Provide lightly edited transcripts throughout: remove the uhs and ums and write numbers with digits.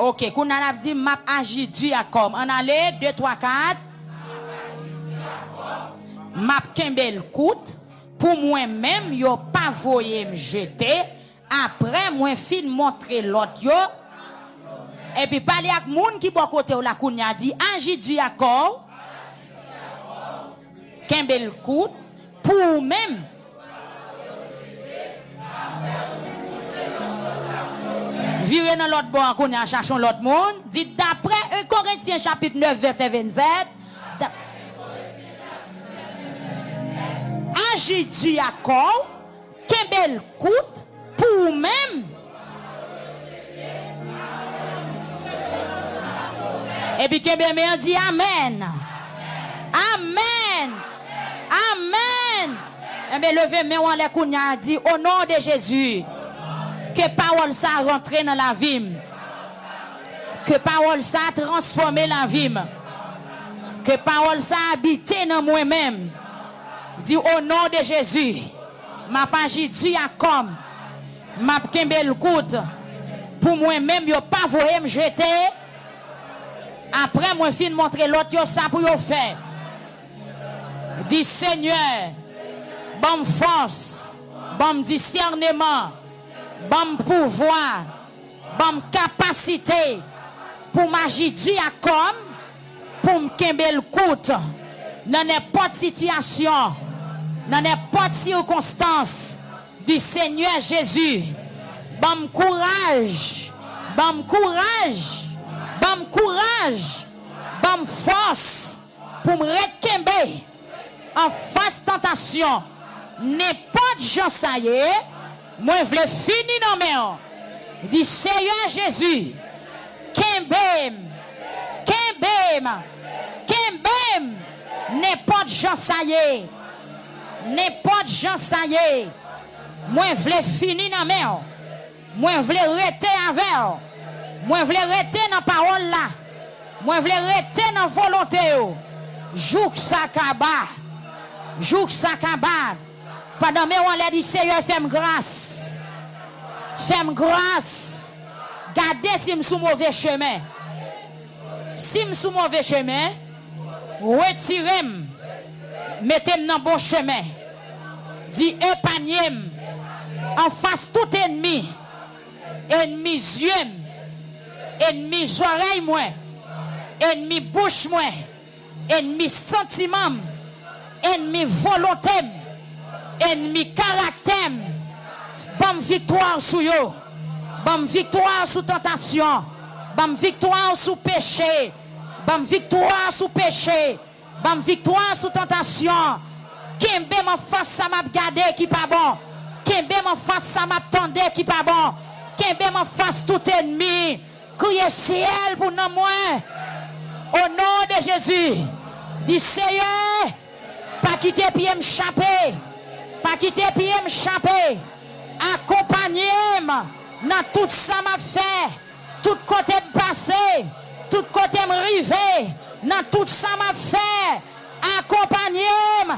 OK, qu'on a dit m'a agi du comme. On allait 2 3 4. M'a kembel kout pour moi même yo pas voyer me jeter après moi fin montrer l'autre yo et puis parler avec moun qui bon côté ou la kounya dit agi du accord kembel kout pour même virer dans l'autre bord kounya cherchons l'autre monde dit d'après 1 Corinthiens chapitre 9 verset 27 agi du accord kembel kout pour même et puis kembel me dit amen amen amen et bien levez main en les kounya dit au nom de Jésus que parole ça rentre dans la vie que parole ça transformer la vie que parole ça habiter dans moi-même. Dis au nom de Jésus, m'a pas Jésus à comme m'a kembel kout pour moi-même yo pas voyer me jeter après moi fin montrer l'autre yo ça pour yo faire. Dis Seigneur, bonne force, bon discernement, bon pouvoir, bonne capacité pour m'agir du à comme pour me kembel kout dans n'importe situation. Dans n'importe circonstance du Seigneur Jésus, bon courage, bon force pour me rekembe en face tentation. N'importe gens ça y est, moi je veux finir dans mes du Seigneur Jésus, kembem, n'importe gens ça y est. N'importe gens ça y est. Moi je veux finir dans mer. Moi je veux rester avec. Moi je veux rester dans parole là. Moi je veux rester dans volonté. Jouk sakaba. Pendant mes on l'a dit Seigneur fais-moi grâce. Fais-moi grâce. Gardez si me sous mauvais chemin. Si me sous mauvais chemin, retirez-moi. Mettez-moi dans bon chemin. Dis épargnez-moi en face tout ennemi. Ennemi yeux, ennemi oreille moi, ennemi bouche moi, ennemi sentiment, ennemi volonté, ennemi caractère. Bonne victoire sur yo. Bonne victoire sous tentation. Bonne victoire sous péché. Bonne victoire sous péché. Bonne victoire sous tentation. Kembe m'en face ça m'a gardé qui pas bon. Kembe m'en face ça m'a tendé qui pas bon. Kembe m'en face tout ennemi. Criez ciel pour nous moi. Au nom de Jésus. Dis Seigneur, pas quitter pied m'échapper. Pas quitter pied m'échapper. Accompagnez-moi dans tout ça m'a fait. Tout côté de passé, tout côté me rivé. Dans tout ça m'a fait, accompagnez-moi,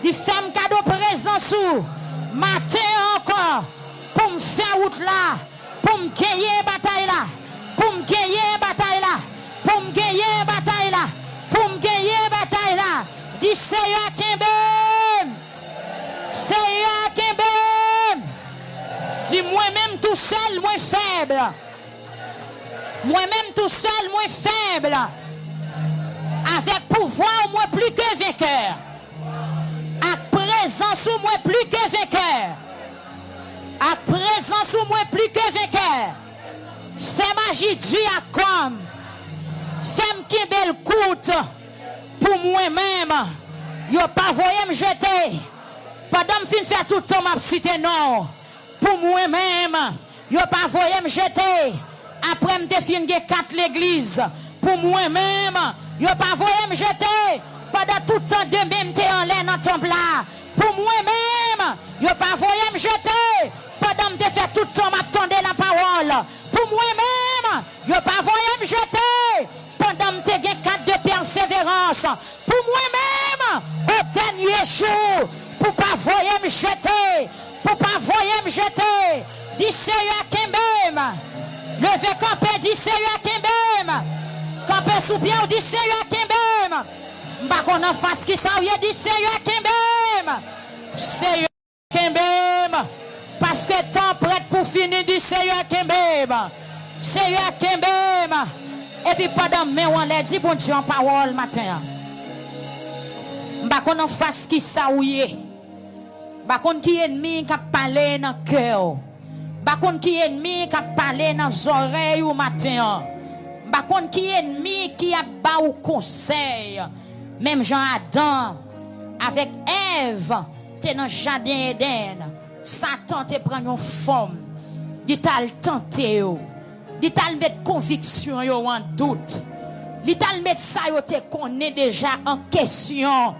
dis femme cadeau présent sous, matin encore, pour me faire route là, pour me gagner bataille là, pour me gagner bataille là, pour me gagner bataille là, pour me gagner bataille là, dis Seigneur Kembem, dis moi-même tout seul, moi faible. Moi-même tout seul, moi faible. Avec pouvoir, moi plus que vainqueur. Avec présence, moi plus que vainqueur. Avec présence, moi plus que vainqueur. Fais magie Dieu à comme. Fais qui belle coûte pour moi-même. Yo pas voyé me jeter. Pendant que je faire tout le temps, m'a cité non. Pour moi-même. Yo pas voyé me jeter. Après me définir 4 l'église pour moi-même, yo pas voyer me jeter pendant tout le temps de même t'es en l'air dans temple là. Pour moi-même, yo pas voyer me jeter pendant me faire tout le temps m'attendre la parole. Pour moi-même, yo pas voyer me jeter pendant me te 4 de persévérance. Pour moi-même, au dernier jour, pour pas voyer me jeter, pour pas voyer me jeter. Dis Seigneur Kembem. Levez campé, dit Seigneur Kembem. Campé sous pied, dit Seigneur Kembem. M'a qu'on en face qui s'en vient, dit Seigneur Kembem. Seigneur Kembem. Parce que temps prêt pour finir, dit Seigneur Kembem. Seigneur Kembem. Et puis pendant mais on l'a dit bon Dieu en parole matin. M'a qu'on en face qui s'en vient. M'a qu'on qui ennemi qui a parlé dans le cœur. M'a qu'on qui ennemi qui a parlé dans les oreilles au matin. M'a qu'on qui ennemi qui a bas au conseil. Même Jean Adam avec Ève, t'es dans le jardin Éden. Satan te prend une forme. Il t'a tenté. Il t'a mettre conviction en doute. Il t'a mettre ça te connaît déjà en question.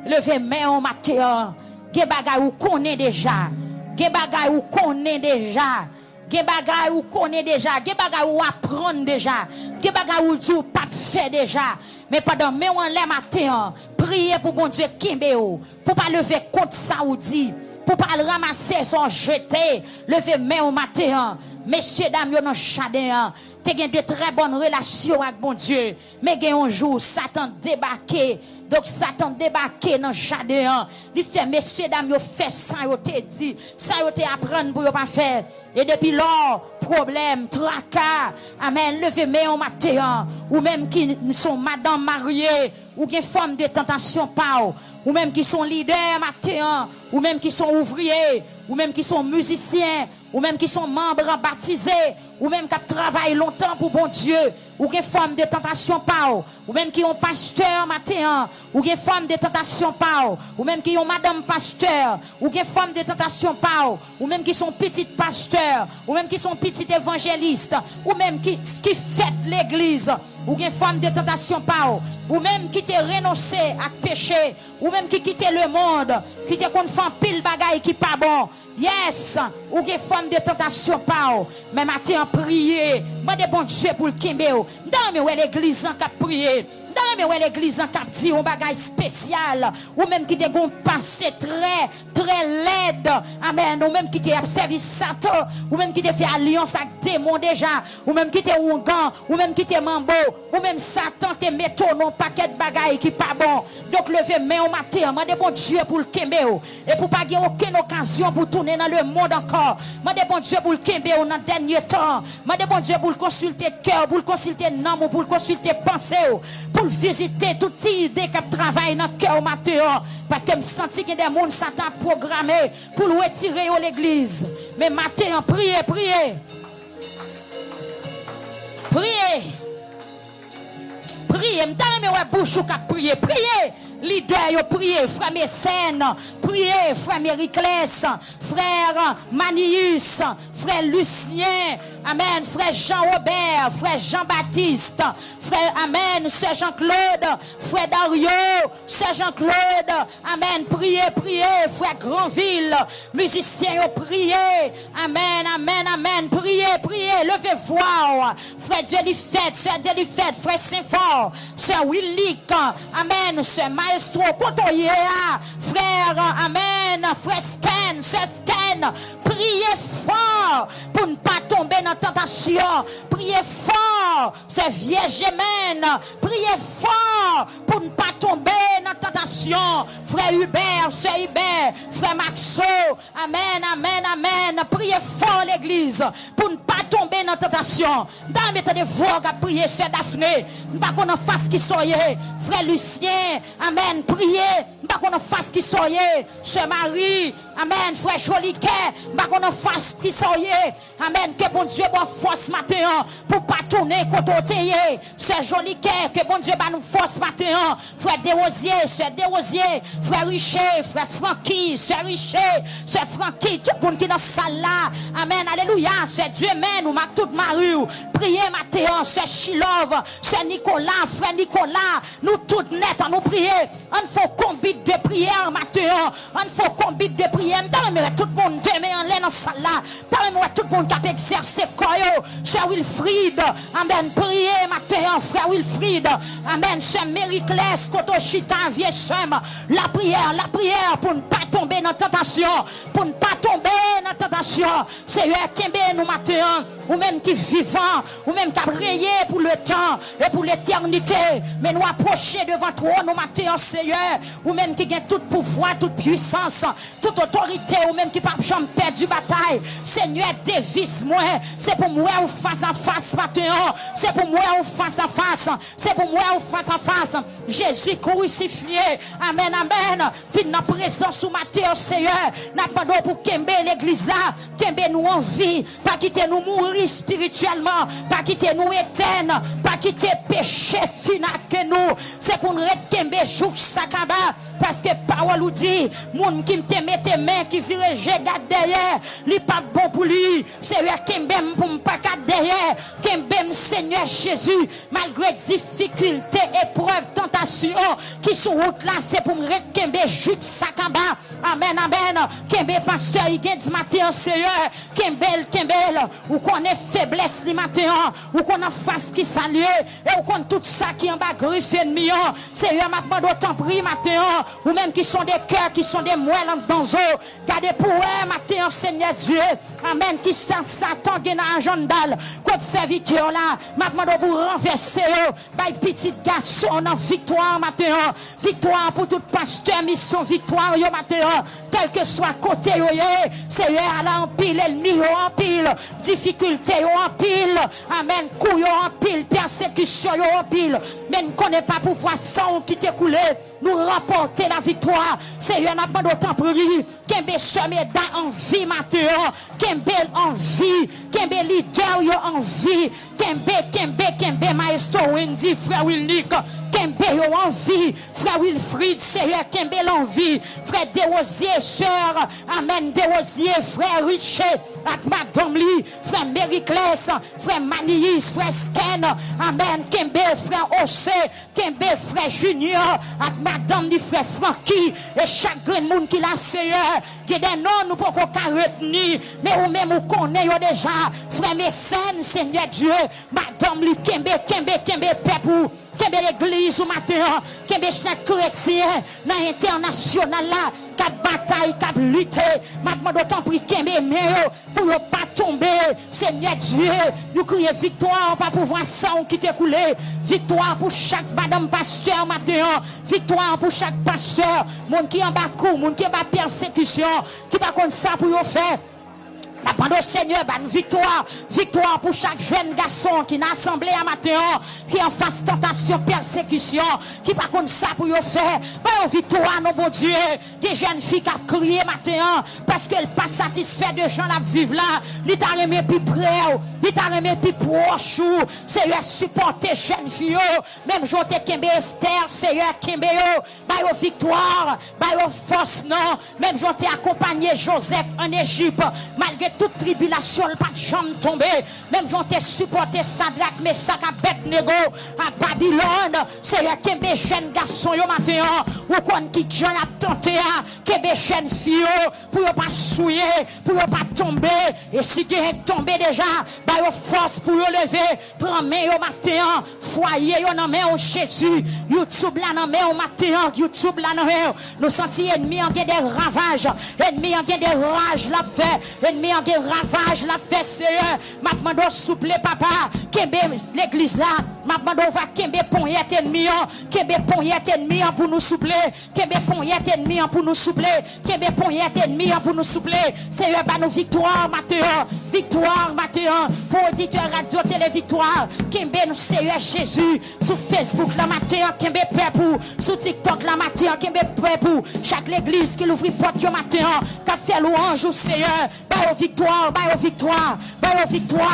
Levez main au matin. Ge bagay ou connaît déjà. Ge bagay ou connaît déjà. Ge bagay ou connaît déjà. Ge bagay ou apprendre déjà. Ge bagay ou tu pas fait déjà. Mais pendant mais on les matin, priez pour bon Dieu Kimbeo, pour pas lever contre Saoudi, pour pas le ramasser son jeter, lever main au matin. Messieurs dames, yo dans jardin, tu as de très bonnes relations avec bon Dieu, mais un jour Satan débarqué. Donc Satan débarqué dans le jardin. Il fait messieurs dames, yo fait ça yo te dit, ça yo te apprendre pour yo pas faire. Et depuis lors, problème, tracas, amen, levez main au matin, ou même qui sont madame mariée, ou qui forme de tentation pas, ou même qui sont leaders matin, ou même qui sont ouvriers, ou même qui sont musiciens, ou même qui sont membres baptisés, ou même qui travaillent longtemps pour bon Dieu, ou qui forme de tentation pas, ou même qui ont pasteur matin, ou qui forme de tentation pas, ou même qui ont madame pasteur, ou qui forme de tentation pas, ou même qui sont petites pasteurs, ou même qui sont petites évangélistes, ou même qui fêtent l'église, ou qui forme de tentation pas, ou même qui te renoncé à péché, ou même qui quitte le monde, qui te confond pile bagaille qui pas bon. Yes, ou des formes de tentation pas. Mais matin prier, demandez bon Dieu pour le Kimbeo. Dans l'église en cap prier. Dans l'église en cap dit un bagage spécial, ou même qui te gon passé très laide. Amen. Ou même qui te servi Satan, ou même qui te fait alliance avec démon déjà, ou même qui te ongan, ou même qui te mambo, ou même Satan te met ton paquet de bagages qui pas bon. Donc levez main au matin, demandez bon Dieu pour le Kimbeo et pour pas gagner aucune occasion pour tourner dans le monde encore. Demandez bon Dieu pour le Kimbeo dans le dernier temps. Demandez bon Dieu pour le consulter cœur, pour le consulter nom, pour le consulter pensée, pour visiter toute idée qui travaille dans le cœur au matin. Parce que je sens qu'il y a des gens qui sont programmés pour le retirer à l'église. Mais matin, priez. Priez. M'tame ouais bouche qui prier. Priez. Leader, yo priez. Frère Mécène. Priez. Frère Mériclès. Frère Manius. Frère Lucien. Amen. Frère Jean-Robert. Frère Jean-Baptiste. Frère, amen. Sœur Jean-Claude. Frère Dario. Sœur Jean-Claude. Amen. Priez. Frère Granville. Musiciens, yo priez. Amen. Priez. Levez voix. Frère Dieu lui fait. Sœur Dieu lui fait. Frère Saint-Fort. Sœur Willick. Amen. Sœur Maestro. Kotoye. Frère, amen. Frère Sken. Sœur Sken. Priez fort pour ne pas tomber dans la tentation. Priez fort, c'est vierge Amen. Priez fort pour ne pas tomber dans la tentation. Frère Hubert, Sœur Hubert, Frère Maxo. Amen. Priez fort l'église pour ne pas tomber dans la tentation. Dans mes temps de voix à prier, Sœur Daphné. Pas qu'on en fasse qui soyez. Frère Lucien. Amen. Priez. Pas qu'on en fasse qui soyez. Sœur Marie. Amen. Frère Joliquet. Pas qu'on en fasse qui soyez. Amen. Que bon Dieu bonne force matin pour pas tourner contre Sœur Joliquet. Que bon Dieu va nous force matin. Frère Desrosiers. Sœur Desrosiers. Frère Richer. Frère Francky. Sœur Richer. Sœur Francky. Tout le monde qui est dans cette salle là. Amen. Alléluia. Sœur Dieu mène. Nous marque toute Marie. Priez matin. Sœur Chilov. Sœur Nicolas. Frère Nicolas. Nous toutes net. Nous prier. On faut combien de prières matin. On faut combien de prières. Tout le monde te met en l'air dans cette salle là. Tout le monde qui a exercé quoi. Sœur Wilfried. Amen. Priez matin. Frère Wilfried. Amen. Sœur Mériclès. Kotochita. Vieux Sem. La prière pour ne pas tomber dans la tentation. Pour ne pas tomber dans la tentation. Seigneur, Kembe nous matin, ou même qui vivant, ou même qui a rayé pour le temps et pour l'éternité, mais nous approcher devant toi nous matin, Seigneur, ou même qui gagne tout pouvoir, toute puissance, toute autorité, ou même qui pas jamais perdu bataille. Seigneur, dévisse-moi, c'est pour moi ou face à face matin, c'est pour moi ou face à face, c'est pour moi ou face à face. Jésus crucifié, amen, amen. Fin dans présence ou matin, Seigneur, n'a pas d'eau pour Kembe l'église là, Kembe nous en vie, pas quitter nous mourir spirituellement, pas quitter nous éteindre, pas quitter péché final que nous. C'est pour nous Kembe jouk sakaba. Parce que parole nous dit, moun qui me mette main qui vire garde derrière, li pas bon pour lui. Seigneur Kembem pour me pas derrière, Kembem Seigneur Jésus, malgré difficultés, épreuves, tentations qui sont route là, c'est pour me Kembe jute sakaba. Amen, amen. Kembe pasteur, il gagne ce matin, Seigneur. Kembel, ou qu'on est faiblesse li matin, ou qu'on a face qui salue, et ou qu'on tout ça qui en bas griffe ennemi. Seigneur, m'a demandé autant prie matin. Ou même qui sont des cœurs, qui sont des moelles dans eux. Gardez pour eux, matin, Seigneur Dieu. Amen. Qui sans Satan, qui n'a un jeune dalle. Contre serviteur là, maintenant pour renverser eux. By petit garçon, en victoire, matin. Victoire pour tout pasteur, mission, victoire, yo, matin. Quel que soit côté, yo, Seigneur, Allah en pile, ennemi, yo, en pile. Difficulté, yo, en pile. Amen. Coup, yo, en pile. Persécution, yo, en pile. Mais ne connaît pas pouvoir sang qui t'est coulé. Nous remporter la victoire. Seigneur, n'a pas d'autant prier. Kembe semeda en vie matin. Kembe en vie. Kembe leader yo en vie. Kembe maestro Wendy, frère Wilnick. Kembe yo en vie. Frère Wilfried, Seigneur, Kembe l'envie. Frère Desrosiers, sœur. Amen, Desrosiers, frère Richer. Avec Madame Lee, frère Mériclès, frère Maniis, frère Sken, amen, Kembe, frère Ossé, Kembe, frère Junior, avec Madame Lee, frère Francky, et chaque grand monde qui l'a Seigneur, qui des noms nous pouvons pas retenir, mais ou même ou connaît déjà, frère Mécène, Seigneur Dieu, Madame Lee, Kembe, Pepou, Kembe l'église au matin, Kembe chaque chrétien, dans l'international là, cap bataille, cap lutter, maintenant d'autant pris Kembe pour ne pas tomber, Seigneur Dieu, nous crions victoire, pas pouvoir sang qui t'est coulé, victoire pour chaque madame pasteur matin, victoire pour chaque pasteur, monde qui en bas coup, monde qui en bas persécution, qui pas contre ça pour faire. La pendant Seigneur, victoire pour chaque jeune garçon qui n'a assemblé à matin, qui en face tentation, persécution, qui par contre ça pour y faire, victoire, non bon Dieu, des jeunes filles qui ont crié matin, parce qu'elles pas satisfait de gens la vivre là, ils t'a remis plus près, ils t'a remis plus proche, Seigneur, supporter jeunes filles, même j'étais Kembe Esther, Seigneur, Kembe, victoire, force, non, même j'étais accompagné Joseph en Égypte, malgré toute tribulation, pas de jambe tombée. Même j'en t'ai supporté Sadrach, Meshach, Abednego, à Babylone. C'est un Kembe jeune garçon, yo matin, ou qu'on qui j'en a tenté, Kembe jeune fille, pour ne pas souiller, pour ne pas tomber. Et si tu es tombé déjà, bah yo force pour yo lever, prends main yo matin, foyer yo nan main au Jésus, YouTube là nan main au matin, YouTube là nan main. Nous sentis ennemis en des ravages, ennemis en des rages la fait, ennemis en des ravages la fait, Seigneur. Maintenant souple papa, Kembe l'église là, maintenant va Kembe ponyet ennemi, Kembe ponyet ennemi pour nous soupler, Kembe ponyet ennemi pour nous soupler, Kembe ponyet ennemi pour nous soupler. Seigneur, bah nous victoire matin, pour auditeur radio télé victoire, Kembe nous Seigneur Jésus, sur Facebook la matin, Kembe Pepou, sur TikTok la matin, Kembe Pepou, chaque l'église qui l'ouvre porte le matin, qu'a fait louange au Seigneur, bah victoire,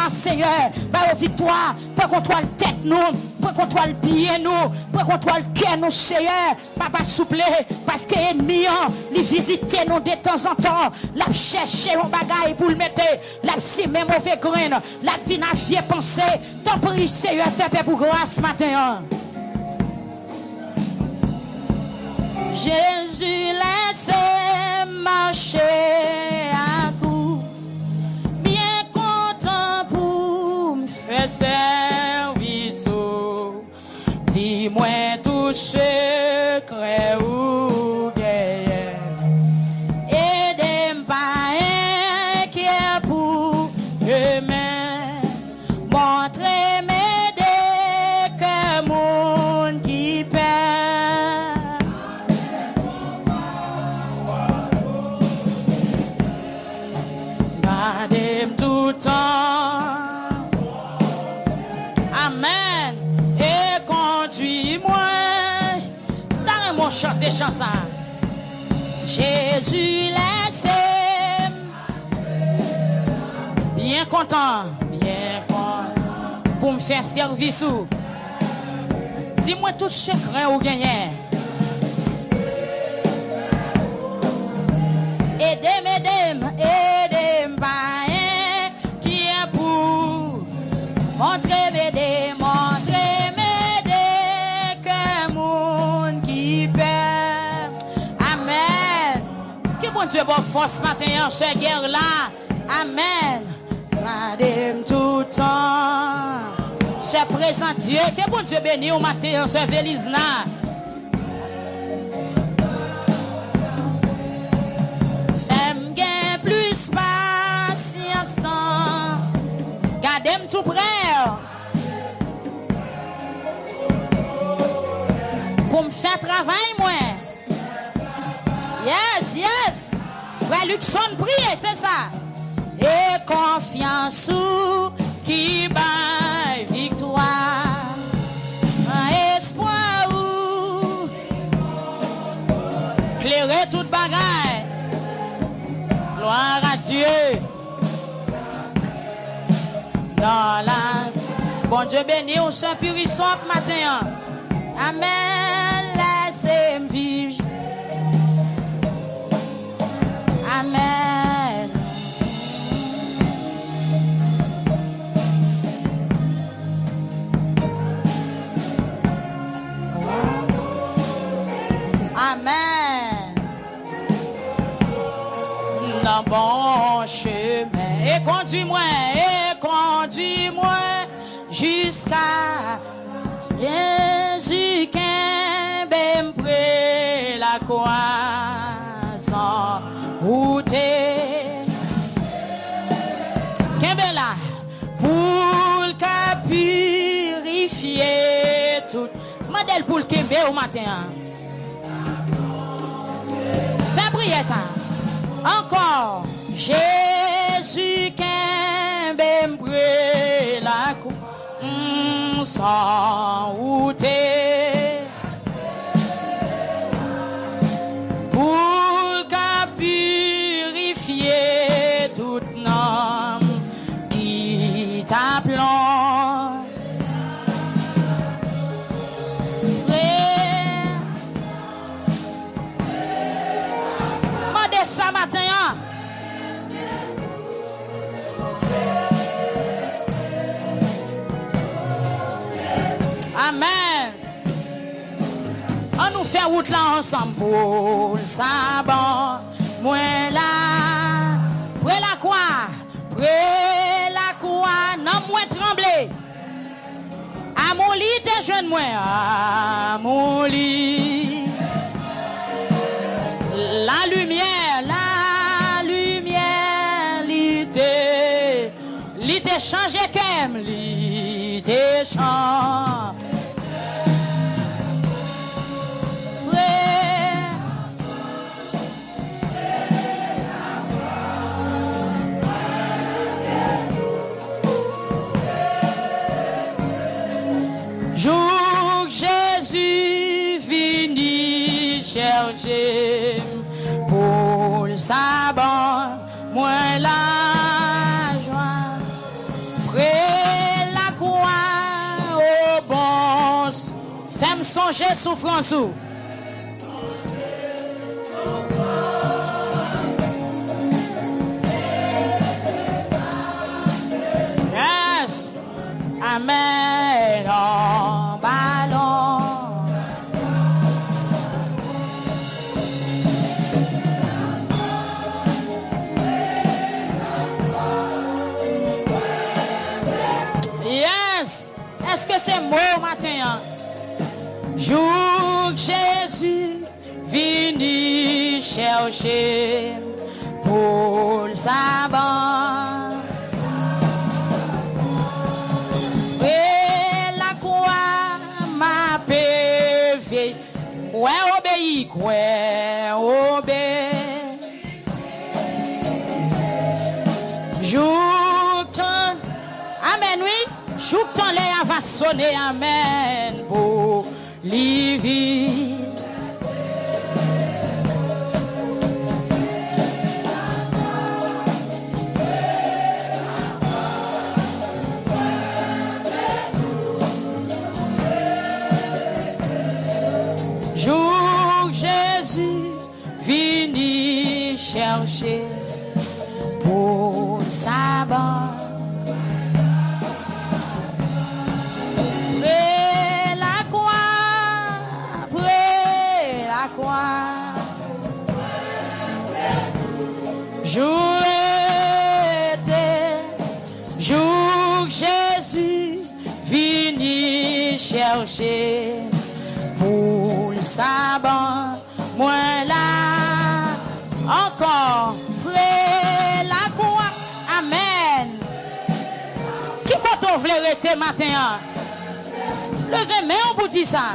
Seigneur, bah victoire, pas contrôle tête nous, pas contrôle pied nous, pas contrôle cœur nous, Seigneur, papa souple, parce que ennemi, les visiter nous de temps en temps, la chercher un bagaille pour le mettre, la si même mauvais grain, la vie n'a vie pensée, t'en prie, Seigneur, fais paix pour grâce matin. Jésus laisse marcher à coup, bien content pour me faire service. Dis-moi tout secret ou guerre, aidez-moi pas inquiet pour Gardez-moi tout le temps. Amen. Et conduis-moi. Dans mon chanter chanson. Jésus laisse. Bien content. Pour me faire service. Dis-moi tout secret ou gagner. Aidez-moi, qui est pour montrer-moi, que monde qui perd. Amen. Que bon Dieu bon force matin en cette guerre là. Amen. Gardez-moi tout le temps. C'est présent Dieu. Que bon Dieu béni au matin en cette valise là. Gardez-moi tout près pour me faire travail moi. Yes. Frère Luxon prie, c'est ça. Et confiance qui bat victoire. Un espoir ou clairer toute bagaille. Gloire à Dieu. Dans la bon Dieu béni au Saint Purisson matin. Amen. Laissez-moi vivre. Amen. Amen. Dans bon chemin. Et conduis-moi. Jusqu'à Jésus qui m'pré la croix sans route. Qu'est-ce là pour le purifier tout. Modèle pour le Kembe au matin. Fais prier ça. Encore Jésus qui m'pré la croix. Sans route pour purifier toute âme qui t'appelons. Mandez ça matin. Amen. On nous fait route là ensemble pour le sabbat. Moi là, près la croix, non moi trembler. À mon lit, t'es jeune moi, à mon lit. La lumière, l'ité changé comme l'ité changé. Jour Jésus vini chercher pour le sabbat, moi la joie, près la croix au bon, femme songer souffrance. Yes, amen. En ballon. Yes. Est-ce que c'est mot matin? Jour Jésus vini chercher pour le sabbat. Et la croix m'a pévé. Ouais, obéi, ouais, obéi. Jour Jouk ton lè va sonner, amen, pour Livy. Jour Jésus vini chercher pour sabbat. Près la croix, jour était, jour Jésus vini chercher pour le sabbat, moi là, encore près la croix, amen. Qui quand on voulait arrêter matin? Levez main pour dire ça.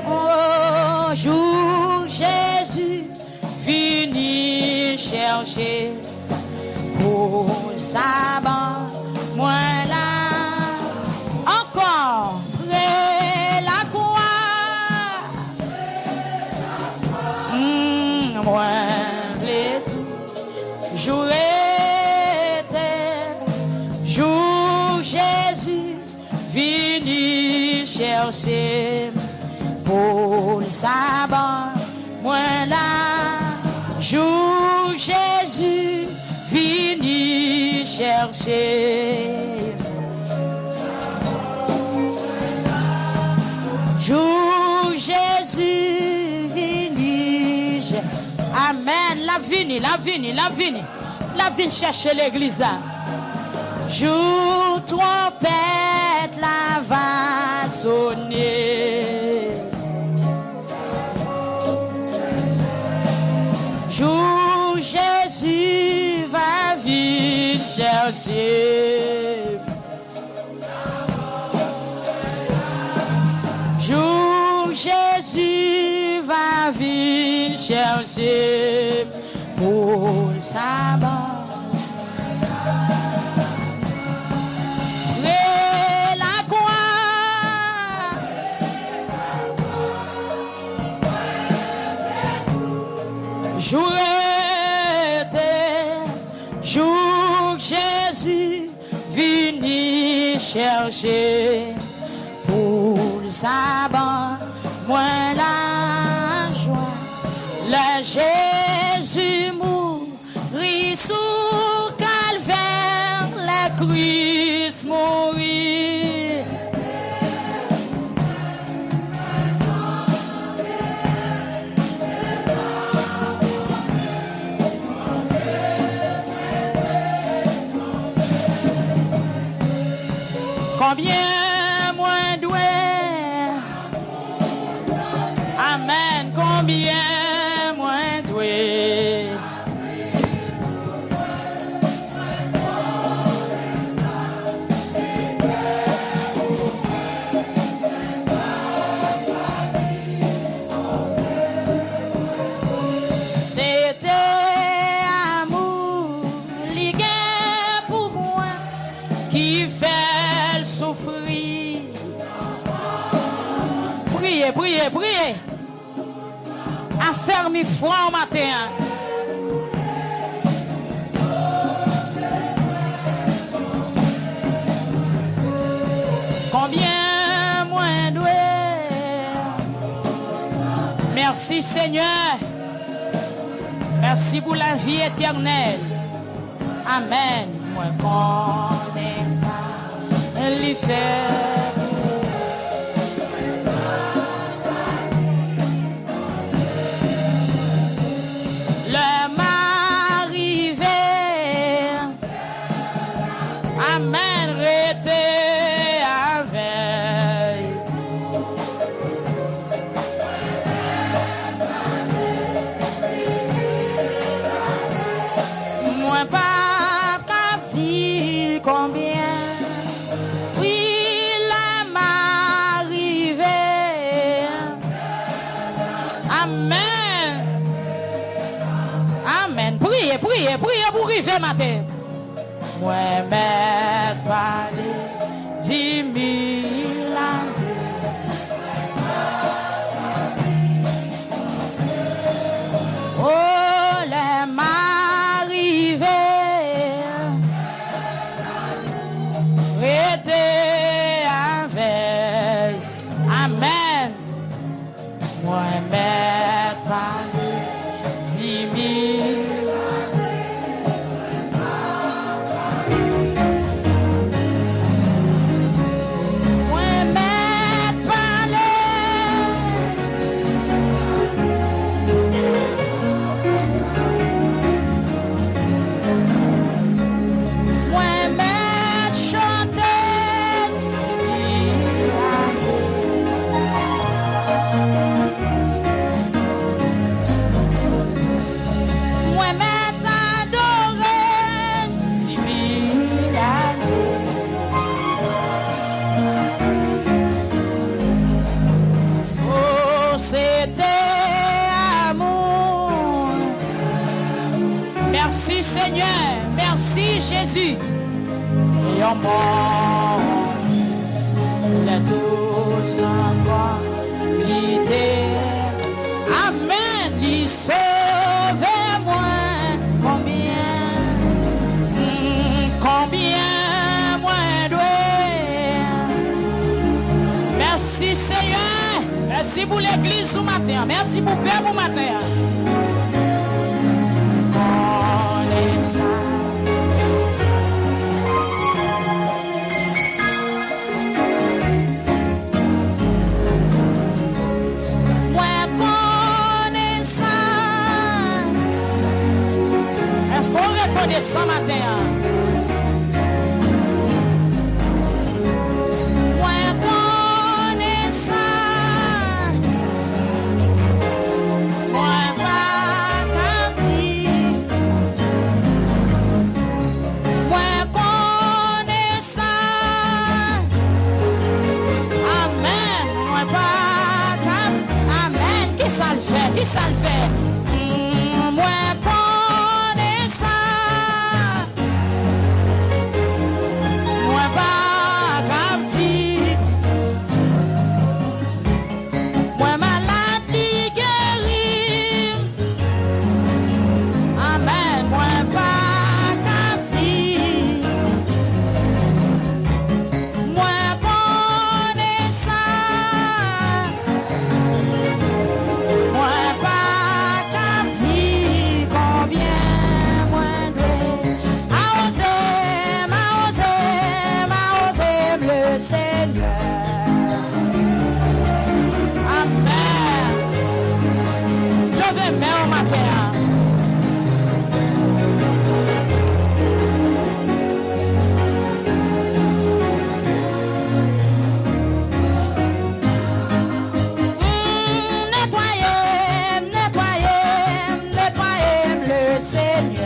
Oh, jour Jésus vini chercher pour le sabbat, moi là, encore près la croix. Moi, les jour était, jour Jésus vini chercher pour le sabbat, moi là, jour Jésus vini chercher. Jour Jésus vini chercher. Amen, la vini chercher l'église. Jour trompette la va sonner. Jour Jésus va venir chercher. Jour Jésus va venir chercher pour le sabbat. Jour était, jour Jésus vini chercher pour le sabbat, moi la joie, le Jésus mourit sous calvaire, le Christ mourit. Combien moins doué, amen, combien moins doué. C'était amour ligué pour moi qui fait souffrir. Priez. Affermi foi au matin. Combien moins doué. Merci Seigneur. Merci pour la vie éternelle. Amen. Moi connais ça. Elle fait. Amen, rete avec. Moi pas capti combien. Oui, la m'arrivé. Amen. Amen. Priez pour arriver matin. Moi, m'être parlé. 10 000 années. Oh, les m'arrivés, restez avec. Amen. Moi, mettre pas 10 000. Merci Seigneur, merci Jésus. Et on monte les tous en moi, amen, il sauve moi. Combien moins doué. Merci Seigneur, merci pour l'église ce matin, merci pour Père pour matin. Est-ce qu'on reconnaît ça matin? Qui ça le fait? Moi connais ça. Moi pas capti. Moi malade guéri. Amen. Moi pas capti. Moi connais ça. Seigneur, amen. Levez-moi au matin. Nettoyez, nettoyez, nettoyez le Seigneur.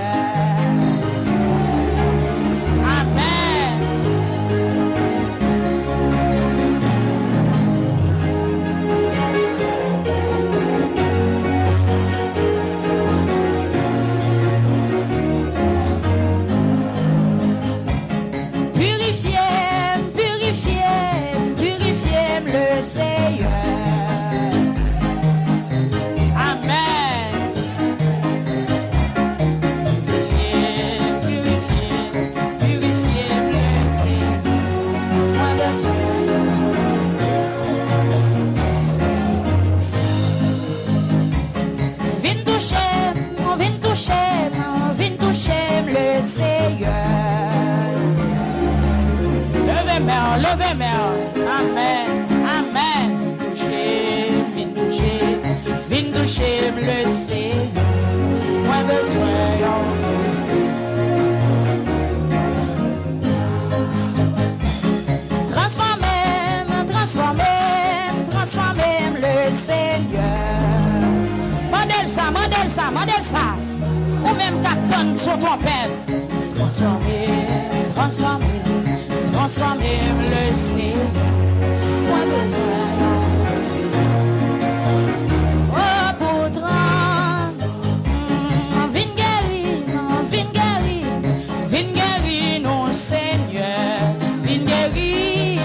Seigneur, amen. Purifiez, purifiez, blessez. Moi viens toucher le Seigneur. Levez-moi, amen. Vin toucher, le Seigneur. Moi besoin de transformez le Seigneur. Modèle ça. Ou même qu'attendre sur ton père. Transformez le Seigneur. Moi besoin. Vin guérir, non Seigneur, vin guérir.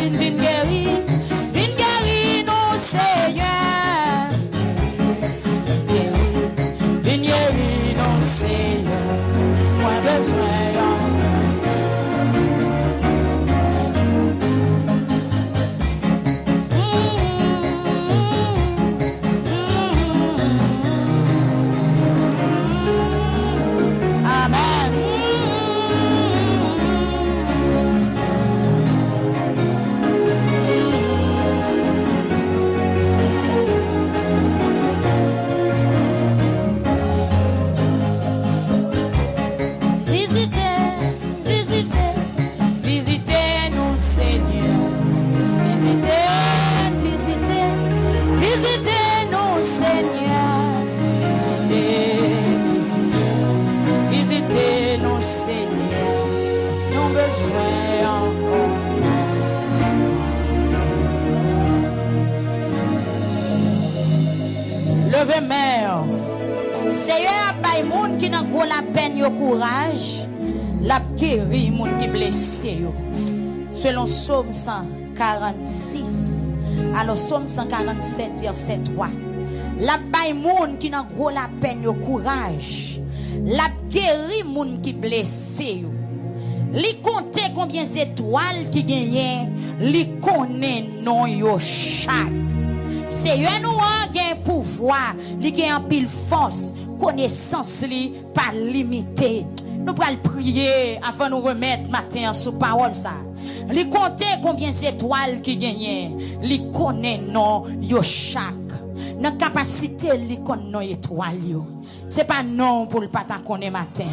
avons besoin encore. Levez main. Seigneur, bay moun qui nan gros la peine yo courage, la guéri moun qui blessé yo. Selon Psaume 146, alors Psaume 147 verset 3. La bay moun qui nan gros la peine yo courage, la guéri moun qui blessé yo. Li compte combien d'étoiles qui gagnent, li connaît non yo chaque. Seigneur nous a gain pouvoir, li gain pile force, connaissance li pas limité. Nous allons prier avant nous remettre matin sous parole ça. Li compte combien d'étoiles qui gagnent, li connaît non yo chaque. Dans capacité li connaît non étoile yo. C'est pas non pour le pas connaître matin.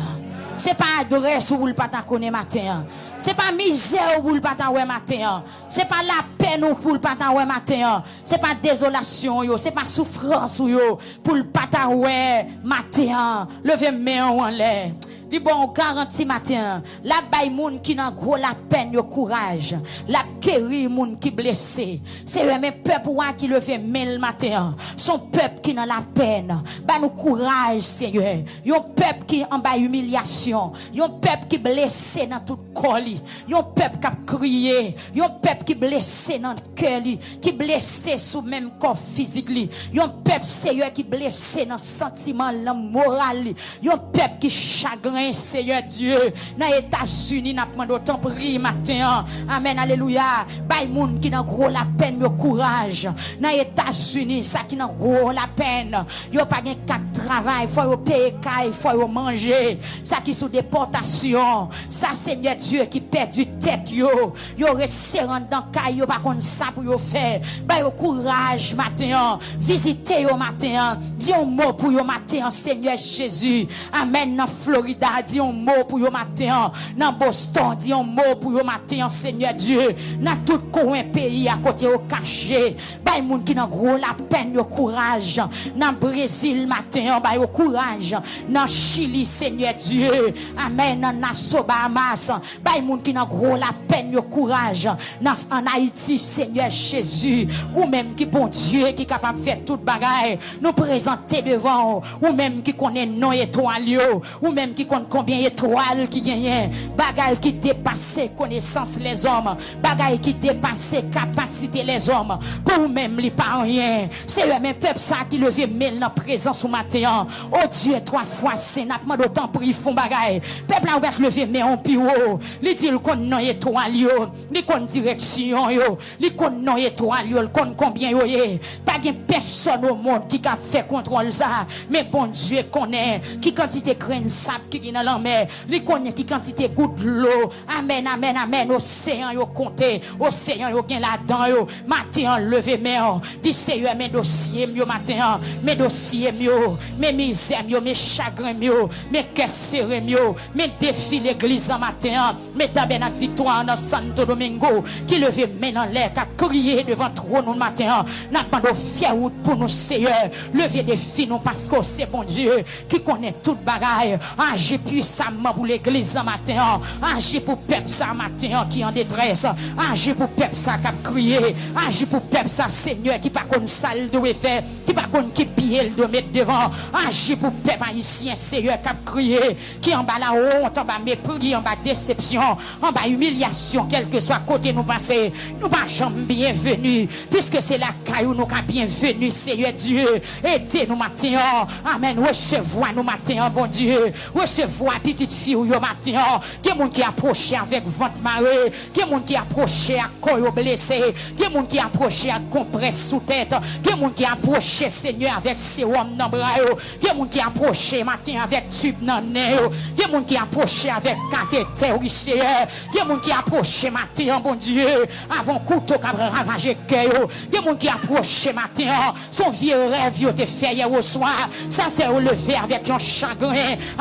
C'est pas adresse pour le pas connaître matin. C'est pas misère pour le pas ouais matin. C'est pas la peine pour le pas ouais matin. C'est pas désolation yo, c'est pas souffrance yo pour le pas ouais matin. Levez main en l'air. Li bon garanti matin, la bay moun qui nan gros la peine yo courage, la guéri moun qui blessé. C'est eux même peuple qui le fait main matin. Son peuple qui nan la peine, ba nous courage Seigneur. Yon peuple qui en bas humiliation, yon peuple qui blessé dans tout corps li, yon peuple qui a crié, yon peuple qui blessé dans cœur li, qui blessé sous même corps physique li, yon peuple Seigneur qui blessé dans sentiment la moral li, yon peuple qui chagrin Seigneur Dieu, dans les États-Unis, n'a pas d'autant pris matin. Amen, alléluia. Bay moun qui n'a gros la peine, yo courage. Dans les États-Unis, ça qui n'a gros la peine. Yo pas gen quatre travail, faut yo payer caille, faut yo manger. Ça qui sous déportation. Ça Seigneur Dieu qui perd du tête yo. Yo resté dans caille, yo pas kon ça pour yo faire. Bay yo courage matin. Visitez yo matin. Dis un mot pour yo matin, Seigneur Jésus. Amen, dans Florida. Dis un mot pour yo matin. Dans Boston, dis un mot pour yo matin, Seigneur Dieu. Dans tout coin pays à côté au caché. Bay moun qui nan gros la peine yo courage. Dans Brésil matin, bay yo courage. Dans Chili, Seigneur Dieu. Amen. Dans Nassau Bahamas, bay moun qui nan gros la peine yo courage. Dans en Haïti, Seigneur Jésus. Ou même qui bon Dieu qui capable de faire toute bagaille. Nous présenter devant ou même qui connaît non étoile yo. Ou même qui connaît combien d'étoiles qui gagnent, bagaille qui dépasse connaissance les hommes, bagaille qui dépasse capacité les hommes, pour même les pas rien. C'est le même peuple ça qui levé mêle dans présence au matin. Oh Dieu, 3 fois c'est n'a pas d'autant pris font bagaille. Peuple a ouvert levé mais en pio. Li dit qu'on non étoile yo, li kon direction yo, li kon non étoile yo, kon combien yo yé. Pas gen personne au monde qui a fait contrôle ça, mais bon Dieu connaît qui quantité grain sable qui dans la mer, li connaît qui quantité goutte l'eau. Amen, amen, amen. Océan yo compté, océan yo gen là-dedans yo. Matin levé mer, dit Seigneur mes dossiers yo matin, mes dossiers yo, mes misères yo, mes chagrins yo, mes caisses serrées yo, mes défis l'église en matin, mes tabernacle victoire dans Santo Domingo, qui levé main dans l'air, qui a crié devant trône nous matin, n'a pas de fier pour nous Seigneur, lever des filles nous parce que c'est bon Dieu qui connaît toute bagaille. Agis puissamment pour l'église en matin, agis pour peuple ça matin qui en détresse, agis pour peuple ça qui a crié, agis pour peuple ça Seigneur qui pas comme salle de faire, qui pas comme qui pied de mettre devant, agis pour peuple haïtien Seigneur qui a crié, qui en bas la honte, en bas mépris, en bas déception, en bas humiliation, quel que soit côté nous passer, nous pas jamais bienvenue, puisque c'est la caillou nous qu'a bienvenue Seigneur Dieu, aidez-nous matin, amen, recevoir nous matin, bon Dieu, recevoir petite fille ou yo matin, qui moun qui approché avec ventre marée, qui moun qui approché à corps blessé, qui moun qui approché à compresse sous tête, qui moun qui approché Seigneur avec sérum dans bras yo, qui moun qui approché matin avec tube dans nez yo, qui moun qui approché avec cathéter oui Seigneur, qui moun qui approché matin bon Dieu, avant couteau qui a ravagé cœur yo, qui moun qui approché matin, son vieux rêve yo te fait hier au soir, ça fait relever avec un chagrin,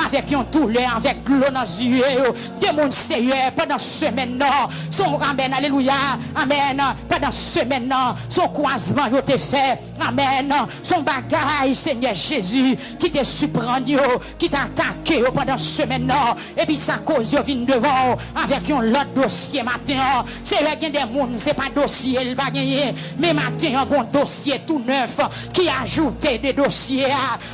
avec une douleur, avec l'eau dans les yeux, des mon Seigneur, pendant ce semaine, son amen, alléluia, amen, pendant ce semaine, son croisement, yo te fait, amen, son bagage, Seigneur Jésus, Jésus, qui te surprend, qui t'a attaqué pendant ce semaine, et puis sa cause vient devant avec un autre dossier matin. C'est vrai qu'il y a des gens, c'est pas dossier, il va gagner, mais matin, un dossier tout neuf qui a ajouté des dossiers,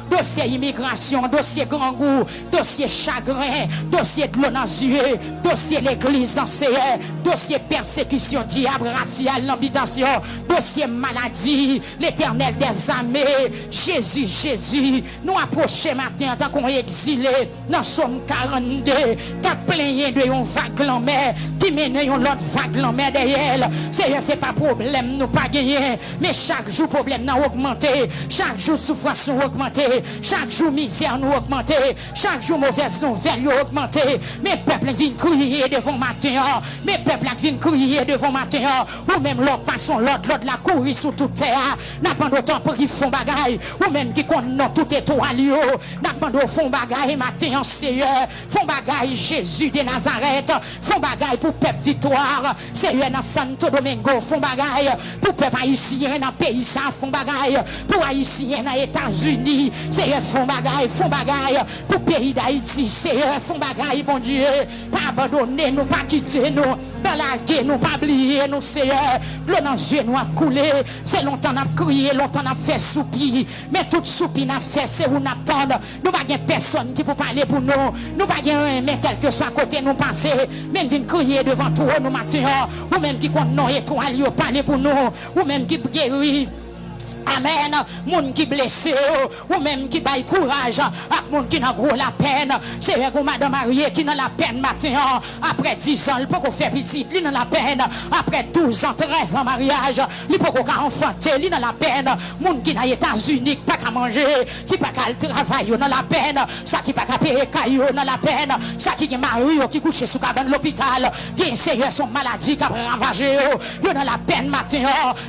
dossier immigration, dossier grand goût, dossier chagrin, dossier de l'eau dans les yeux, dossier l'église enseignée, dossier persécution, diable racial, l'habitation, dossier maladie, l'éternel des armées, Jésus, nous approchons matin en tant qu'on est exilé dans Somme 42, qui a plaigné de une vague en mer, qui mène une autre vague en mer derrière. C'est pas problème, nous pas gagner, mais chaque jour problème nous augmenté, chaque jour souffrance nous augmenté, chaque jour misère nous augmenté, chaque jour mauvaise nouvelle nous augmenté. Mais peuple vient crier devant matin, mais peuple vient crier devant matin, ou même l'autre passons l'autre la courir sous toute terre, n'a pas d'autant pour qu'ils font bagaille, ou même qui connaissent tout étoile, n'a pas d'autant font bagaille matin en Seigneur, font bagaille Jésus de Nazareth, font bagaille pour peuple victoire, Seigneur dans Santo Domingo, font bagaille pour peuple haïtien dans pays ça, font bagaille pour haïtien dans États-Unis, Seigneur font bagaille pour pays d'Haïti, Seigneur font bagaille bon Dieu, pas abandonner nous, pas quitter nous, dans la guerre nous, pas oublier nous, Seigneur, l'eau dans les yeux nous a coulé, c'est longtemps n'a crié, longtemps n'a fait soupir, mais toute soupir n'a fait, c'est où n'attendre, nous pas personne qui peut parler pour nous, nous pas mais quel que soit côté nous penser, même vient crier devant toi nous matin, ou même qui compte non étoile, parler pour nous, ou même qui guérit. Amen. Moun qui blessé, ou même qui baille courage, à moun qui n'a gros la peine. C'est vrai que madame mariée qui n'a la peine matin, après 10 ans, il peut faire petite, il n'a la peine. Après 12 ans, 13 ans mariage, il peut enfanter, il n'a la peine. Moun qui n'a États-Unis, pas qu'à manger, qui pas qu'à travailler, n'a la peine. Ça qui pas qu'à payer caillou, n'a la peine. Ça qui est marié, qui couche sous cabane l'hôpital, bien sérieux son maladie qui a ravagé, il n'a la peine matin,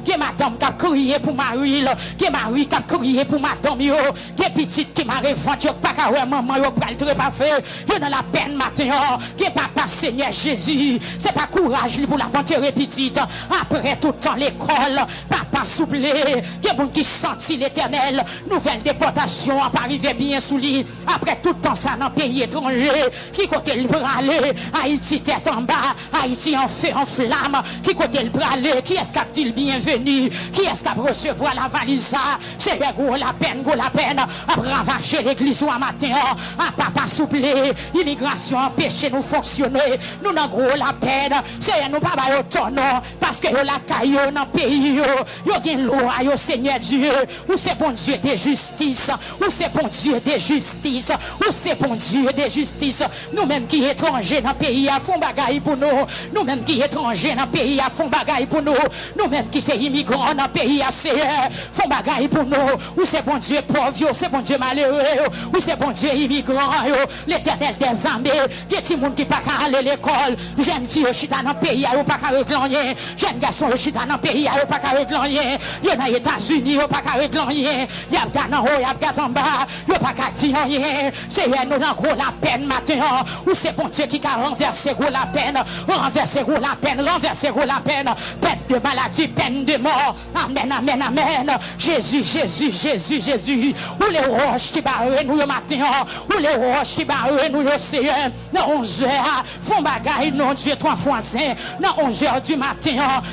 qui est madame qui a crié pour marier. Qui mari qui a crié pour madame yo, qui petite qui m'a revendu pas qu'à maman yo pral trépasser, yo dans la peine matin, qui papa Seigneur Jésus, c'est pas courage pour la enterrer petite, après tout temps l'école, papa souplé, qui bon qui sentit l'éternel, nouvelle déportation pas arriver bien sous lui, après tout temps ça dans pays étranger, qui côté le bralé, Haïti tête en bas, Haïti en feu en flamme, qui côté le bralé, qui est-ce qu'a dit le bienvenu, qui est-ce qu'a recevoir la valise, c'est gros la peine, à ravager l'église ou à matin, à papa souplé, immigration empêcher nous fonctionner, nous n'avons gros la peine, c'est nous pas autonome, parce que la caillou dans le pays, yo gen loi, yo Seigneur Dieu, ou c'est bon Dieu de justice, ou c'est bon Dieu de justice, ou c'est bon Dieu de justice, nous-mêmes qui étrangers dans le pays, à fond bagaille pour nous, nous-mêmes qui étrangers dans le pays, à fond bagaille pour nous, nous-mêmes qui sommes immigrants dans le pays, à font bagaille pour nous, ou c'est bon Dieu pauvre, c'est bon Dieu malheureux, ou c'est bon Dieu immigrant, l'éternel des armées, des petits monde qui pas qu'à aller à l'école, jeune fille au chita dans le pays, ou pas qu'à régler rien, jeune garçon au chita dans le pays, ou pas qu'à régler rien, il y a aux États-Unis, ou pas qu'à régler rien, il y a gars en haut, il y a gars en bas, ou pas qu'à dire rien, c'est nous dans gros la peine matin, ou c'est bon Dieu qui a renversé gros la peine, renversé gros la peine, peine de maladie, peine de mort, amen, amen, amen. Jésus, où les roches qui barrent nous le matin, où les roches qui barrent nous le Seigneur, dans 11 heures, font bagaille, non Dieu, 3 fois saint, dans 11 heures du matin,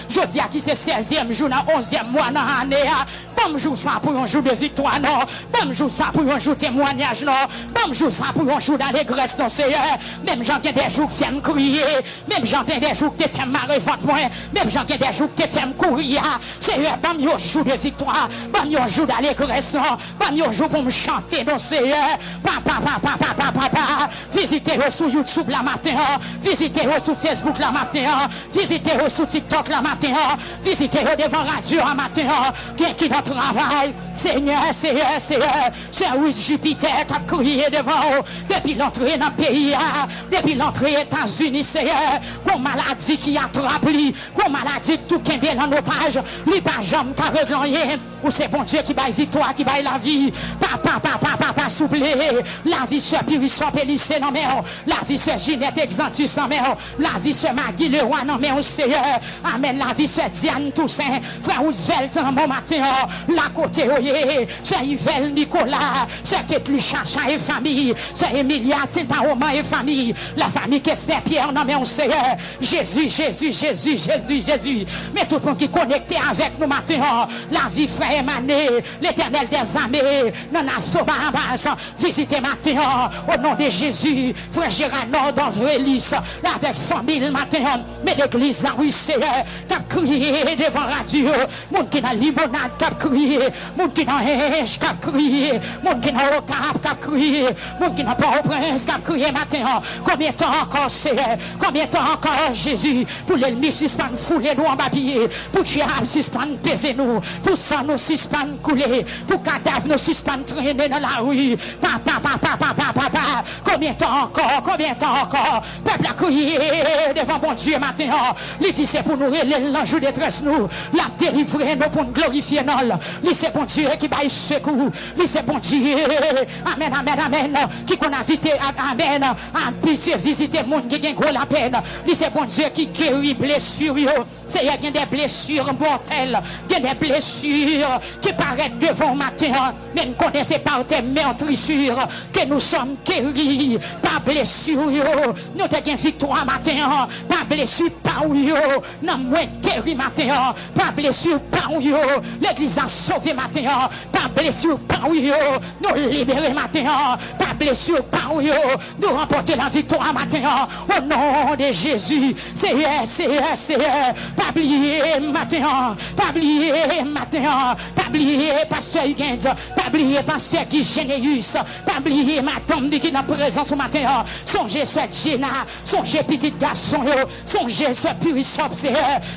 je dis à qui c'est 16e jour, dans 11e mois, dans l'année, bon jour ça pour un jour de victoire, non, bon jour ça pour un jour de témoignage, non, bon jour ça pour un jour d'allégresse, non Seigneur, même j'entends des jours qui me crier, même j'entends des jours qui fait marrer votre point, même j'entends des jours qui fait me courir, Seigneur, bon jour de victoire, bon jour d'allégresse, bon jour pour me chanter, non Seigneur, papa, visitez-vous sur YouTube la matin, visitez-vous sur Facebook la matin, visitez-vous sur TikTok la matin, visitez-vous devant radio la matin, qui dans travail, Seigneur, c'est oui Jupiter qui a crié devant vous, depuis l'entrée dans le pays, depuis l'entrée aux États-Unis, Seigneur, qu'on maladie qui attrape lui, qu'on maladie tout qui est bien en otage, lui pas jamais qu'à régler, ou c'est bon Dieu qui baille victoire, qui baille la vie, papa souplé, la vie sur Pirisson Pélissé, non mais la vie sur Ginette Exantus, non mais la vie sur Magui Leroy, non mais Seigneur, amen, la vie sur Diane Toussaint, frère Ousvelt, bon matin, la côté, c'est Yvel Nicolas, c'est Ketli Chacha et famille, c'est Emilia Saint-Romain et famille, la famille Kester Pierre, non mais on sait, Jésus, mais tout le monde qui est connecté avec nous maintenant, la vie frère Emmanuel, l'éternel des armées, Nana Sobarabas, visitez maintenant, au nom de Jésus, frère Gérard d'André Elis, avec famille maintenant, mais l'église là, oui, c'est, qui a crié devant radio, monde qui n'a limonade, qui a crié, monde qui n'a hèche, qui a crié, monde qui n'a Ocap, qui a crié, monde qui n'a pas au prince, qui a crié maintenant, combien de temps encore c'est, combien de temps encore Jésus, pour l'ennemi suspendre, fouler nous en papier, pour diable suspendre, peser nous, pour sang nous suspendre, couler, pour cadavre nous suspendre, traîner dans la rue, papa, combien de temps encore, peuple a crié devant mon Dieu maintenant, il dit c'est pour nous relayer l'ange de détresse nous, la délivrer nous pour nous glorifier nous, c'est bon Dieu qui va secours, c'est bon Dieu, amen, qui qu'on a invité, amen, en pitié visiter le monde qui gagne gros la peine, c'est bon Dieu qui guérit blessures, c'est il y a des blessures mortelles, il y a des blessures qui paraissent devant matin, mais nous connaissons par tes meurtrissures que nous sommes guéris, par blessures, nous avons victoire matin, par blessure, par où, nous sommes guéris matin, par blessure, par où, l'église a sauvé matin, par blessure, par où, nous libérer matin, par blessure, par où, nous remporter la victoire matin, au nom de Jésus, c'est pas oublier matin, pas oublier matin, pas oublier pasteur Huguens, pas oublier pasteur Guy Généus, pas oublier madame qui est dans présence au matin, songez sur Gina, songez petit garçon, songez sur puissance,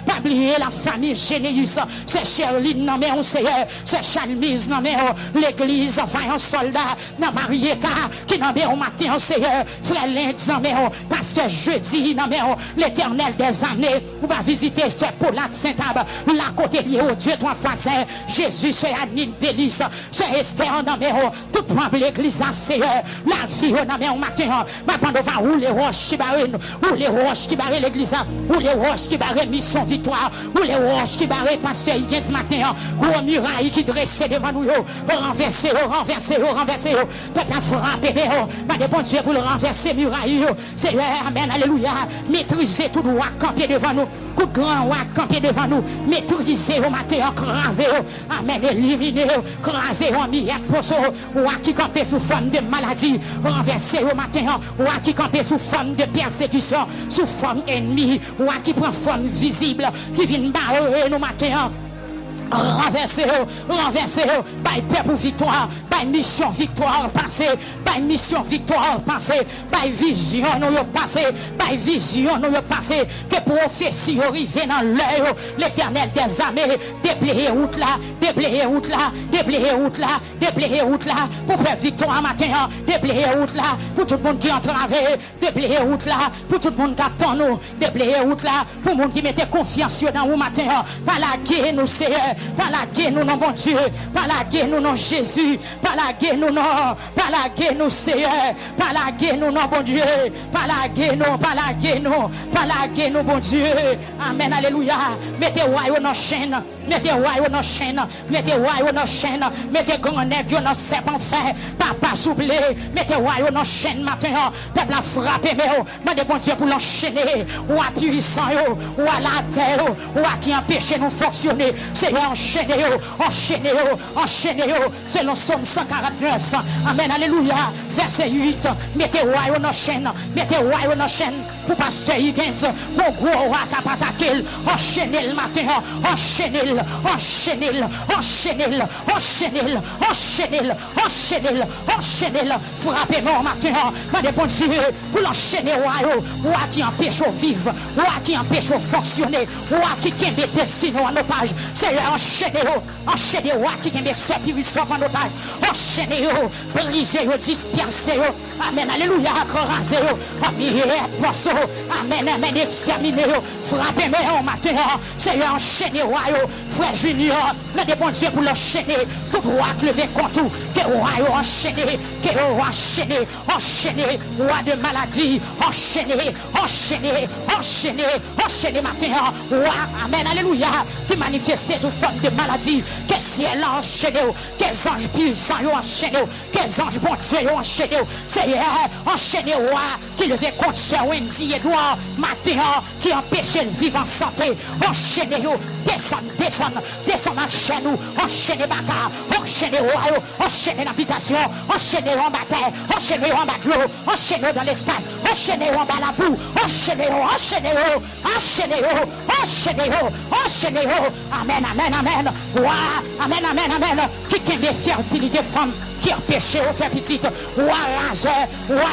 pas oublier la famille Généus, c'est Cherline, non mais on sait, c'est Chalmise, non mais l'église, vaillant soldat, non Marietta, qui non mais au matin, on sait, frère Lynx, non mais pasteur Jeudi, non mais l'éternel des années, on va visiter ce Paulade Saint-Abe, la côté lié au Dieu, toi façon, Jésus, c'est Anine Délice, c'est Esther, non mais tout le monde, l'église, c'est la vie, non mais au matin, maintenant on va où les roches qui barrent, où les roches qui barrent l'église, où les roches qui barrent mission victoire, où les roches qui barrent pasteur Huguens ce matin, gros muraille qui dressait devant nous, renverser, peuple a frappé, mais bon Dieu pour le renverser muraille, c'est amen, alléluia, maîtriser tout droit, camper devant nous, coup de grand roi, camper devant nous, maîtriser au matin, craser, amen, éliminer, craser au miette, poso, roi qui campait sous forme de maladie, renverser au matin, roi qui campait sous forme de persécution, sous forme ennemie, roi qui prend forme visible, qui vient barrer nos matins. Renverser, by peuple victoire, by mission victoire passé, by mission victoire passé, by vision nous passé, by vision nous passé, que prophétie arrive dans l'œil, l'éternel des armées, déblayer route là, pour faire victoire matin, déblayer route là, pour tout le monde qui entre avec, déblayer route là, pour tout le monde qui attend nous, déblayer route là, pour le monde qui mettait confiance dans nous matin, par la guerre nous c'est pas la guerre nous non bon Dieu, pas la guerre nous non Jésus, pas la guerre nous non, pas la guerre nous Seigneur, pas la guerre nous non bon Dieu, pas la guerre nous bon Dieu, amen, alléluia, mettez royaume dans chaîne, mettez royaume dans chaîne, mettez grand nègre dans serpent fait, papa souple, mettez royaume dans chaîne matin, peuple a frappé mais de bon Dieu pour l'enchaîner, roi puissant, roi la terre, roi qui empêche nous fonctionner, Seigneur enchaînez, selon Somme 149, amen, alléluia, verset 8, mettez royaume dans chaîne, pour pasteur Huguens, pour gros roi qui a attaqué, enchaînez le matin, enchaînez, frappez-moi au matin, mais bon Dieu, pour l'enchaîner roi qui empêche au vivre, roi qui empêche au fonctionner, roi qui met destinée en otage, Seigneur, enchaînez, roi qui met ce puissant en otage, enchaînez, brisez, dispersez, Amen, alléluia, rasé, amen, amen, exterminé, frappez moi matin, Seigneur, enchaîné, frère Junior, le bon Dieu pour l'enchaîner, tout roi levé contre vous, que roi enchaîné, que roi enchaîné, enchaîné, roi de maladie, enchaîné, enchaîné, enchaîné, enchaîné matin, roi, amen, alléluia, qui manifestait sous forme de maladie, que ciel enchaîné, que anges puissants enchaîné, que anges bon Dieu enchaîné, Seigneur, enchaîné, roi, qui levait contre Sœur Wendy Edouard, matin, qui empêchait de vivre en santé, enchaîné, descend en chaîne, enchaîné bagarre, enchaîné roi, enchaîné l'habitation, enchaîné en bataille, enchaîné en bateau, enchaîné dans l'espace, enchaîné en bas la boue, enchaîné, amen, amen, amen, roi, amen, amen, amen, qui t'aime des fertilités femmes, qui empêchait au faire petite, roi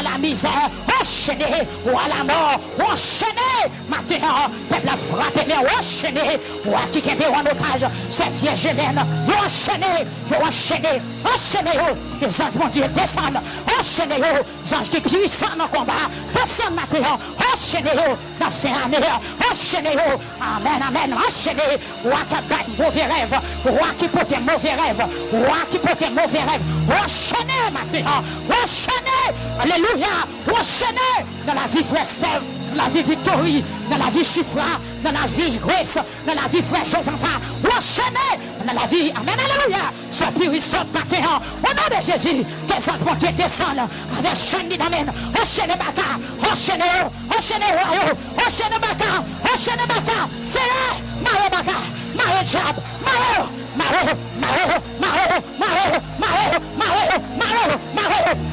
la misère, enchaîné, roi la mort, enchaîné, maintenant, peuple a frappé, mais enchaîné, roi qui t'aime en otage, cette vierge hélène, enchaîné, les anges, mon Dieu, descendent, enchaîné, les anges qui puissants dans le combat, descendent maintenant, enchaîné, dans ces années, enchaîné, amen, amen, enchaîné, roi qui a un mauvais rêve, roi qui porte un mauvais rêve, roi qui porte un mauvais rêve, enchaîné maintenant, enchaîné, alléluia, enchaîné, dans la vie frère Steve, dans la vie Victorie, dans la vie Chifra, dans la vie Grace, dans la vie frère Josepha, enchaîné, dans la vie, amen, alléluia, ce puissant matin, au nom de Jésus, que ça monte descendre, avec chaîne d'amen, enchaîné baka, enchaîné, c'est Maro baka, Maro jab, Maro,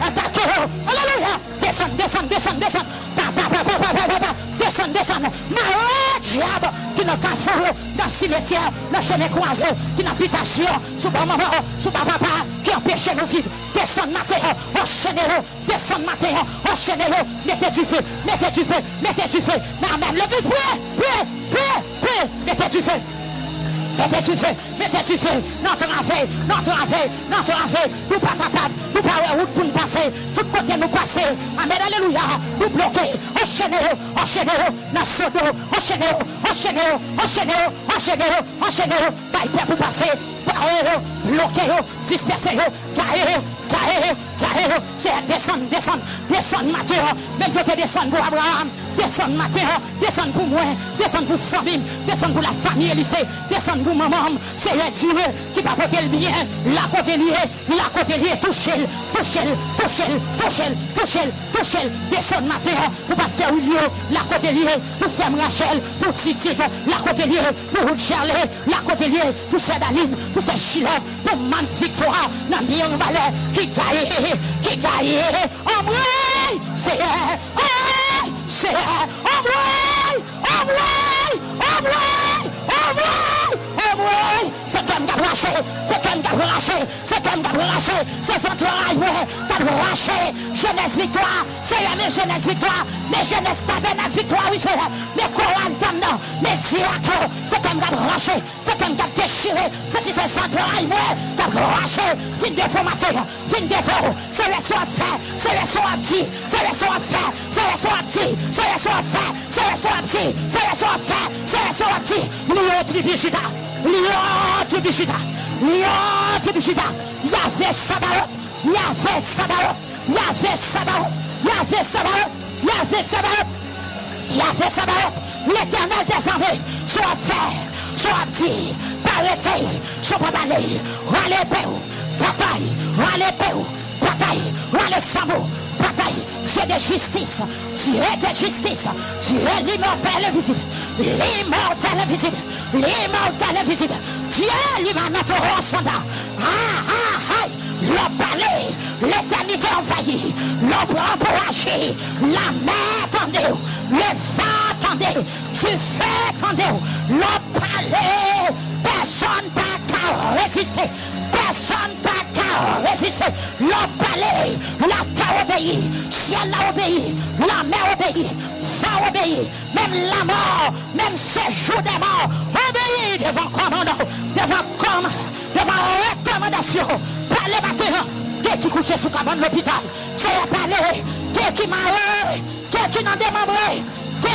attaquez, alléluia, descend, descend, Maro jab, qui n'a qu'à faire dans le cimetière, dans le chemin croisé, qui n'a habitation, sous maman, sous papa, qui empêche de vivre, descend matin, enchaînez-le, mettez du feu, amen, l'église, priez, mettez du feu. Mettez du feu, notre affaire, nous pas capables, nous pas route pour nous passer, tout côté nous passer, amen, alléluia, nous bloquer, enchaînez-le, enchaînez-le, pas pour passer, bloquez-le, dispersez-le, carrez-le, c'est descendre matin, même que tu descends pour Abraham, descendre matin, descendre pour moi, descendre pour Sabine, descendre pour la famille Élysée, descendre pour maman, c'est le Dieu qui va porter le bien, la côté lié, touchez-le, descendre matin, pour pasteur William, la côté lié, pour femme Rachel, pour Titi, la côté lié, pour Charlie, la côté lié, pour Sédaline, pour Chila, pour Man Victoire, la meilleure valeur, qui gagne, en vrai, c'est c'est son travail, jeunesse victoire, c'est mes jeunesse victoire, mes jeunesse tabernacle victoire, oui, c'est mes couronnes d'âme, mes diacres, c'est comme raché, c'est comme déchiré, c'est son travail, t'as raché, d'une défaut matin, d'une défaut, c'est le soir fait, c'est le soir dit, c'est le soir fait, c'est le soir dit, c'est le soir fait, c'est le soir dit, c'est le soir fait, c'est le soir dit, Lion Tribichita, Yahvé Sabaoth, l'Éternel des armées, soit fait, soit dit, par l'été, soit condamné, roi l'épée, roi le sabot, bataille, c'est de justice, tu es de justice, tu es l'immortel invisible, tu es l'immanent ressendant, le palais, l'éternité envahie, l'ombre empouragée, la mer tendue, le vent tendu, tu fais tendu, le palais, personne n'a qu'à résister, le palais, la terre obéit, ciel a obéi, la mer obéit, ça obéit, même la mort, même séjour des morts, obéit devant commandant, devant recommandation, par les bâtiments, qui couche sous cabane l'hôpital. Seigneur, parlez. Qui m'a qui n'a démembré,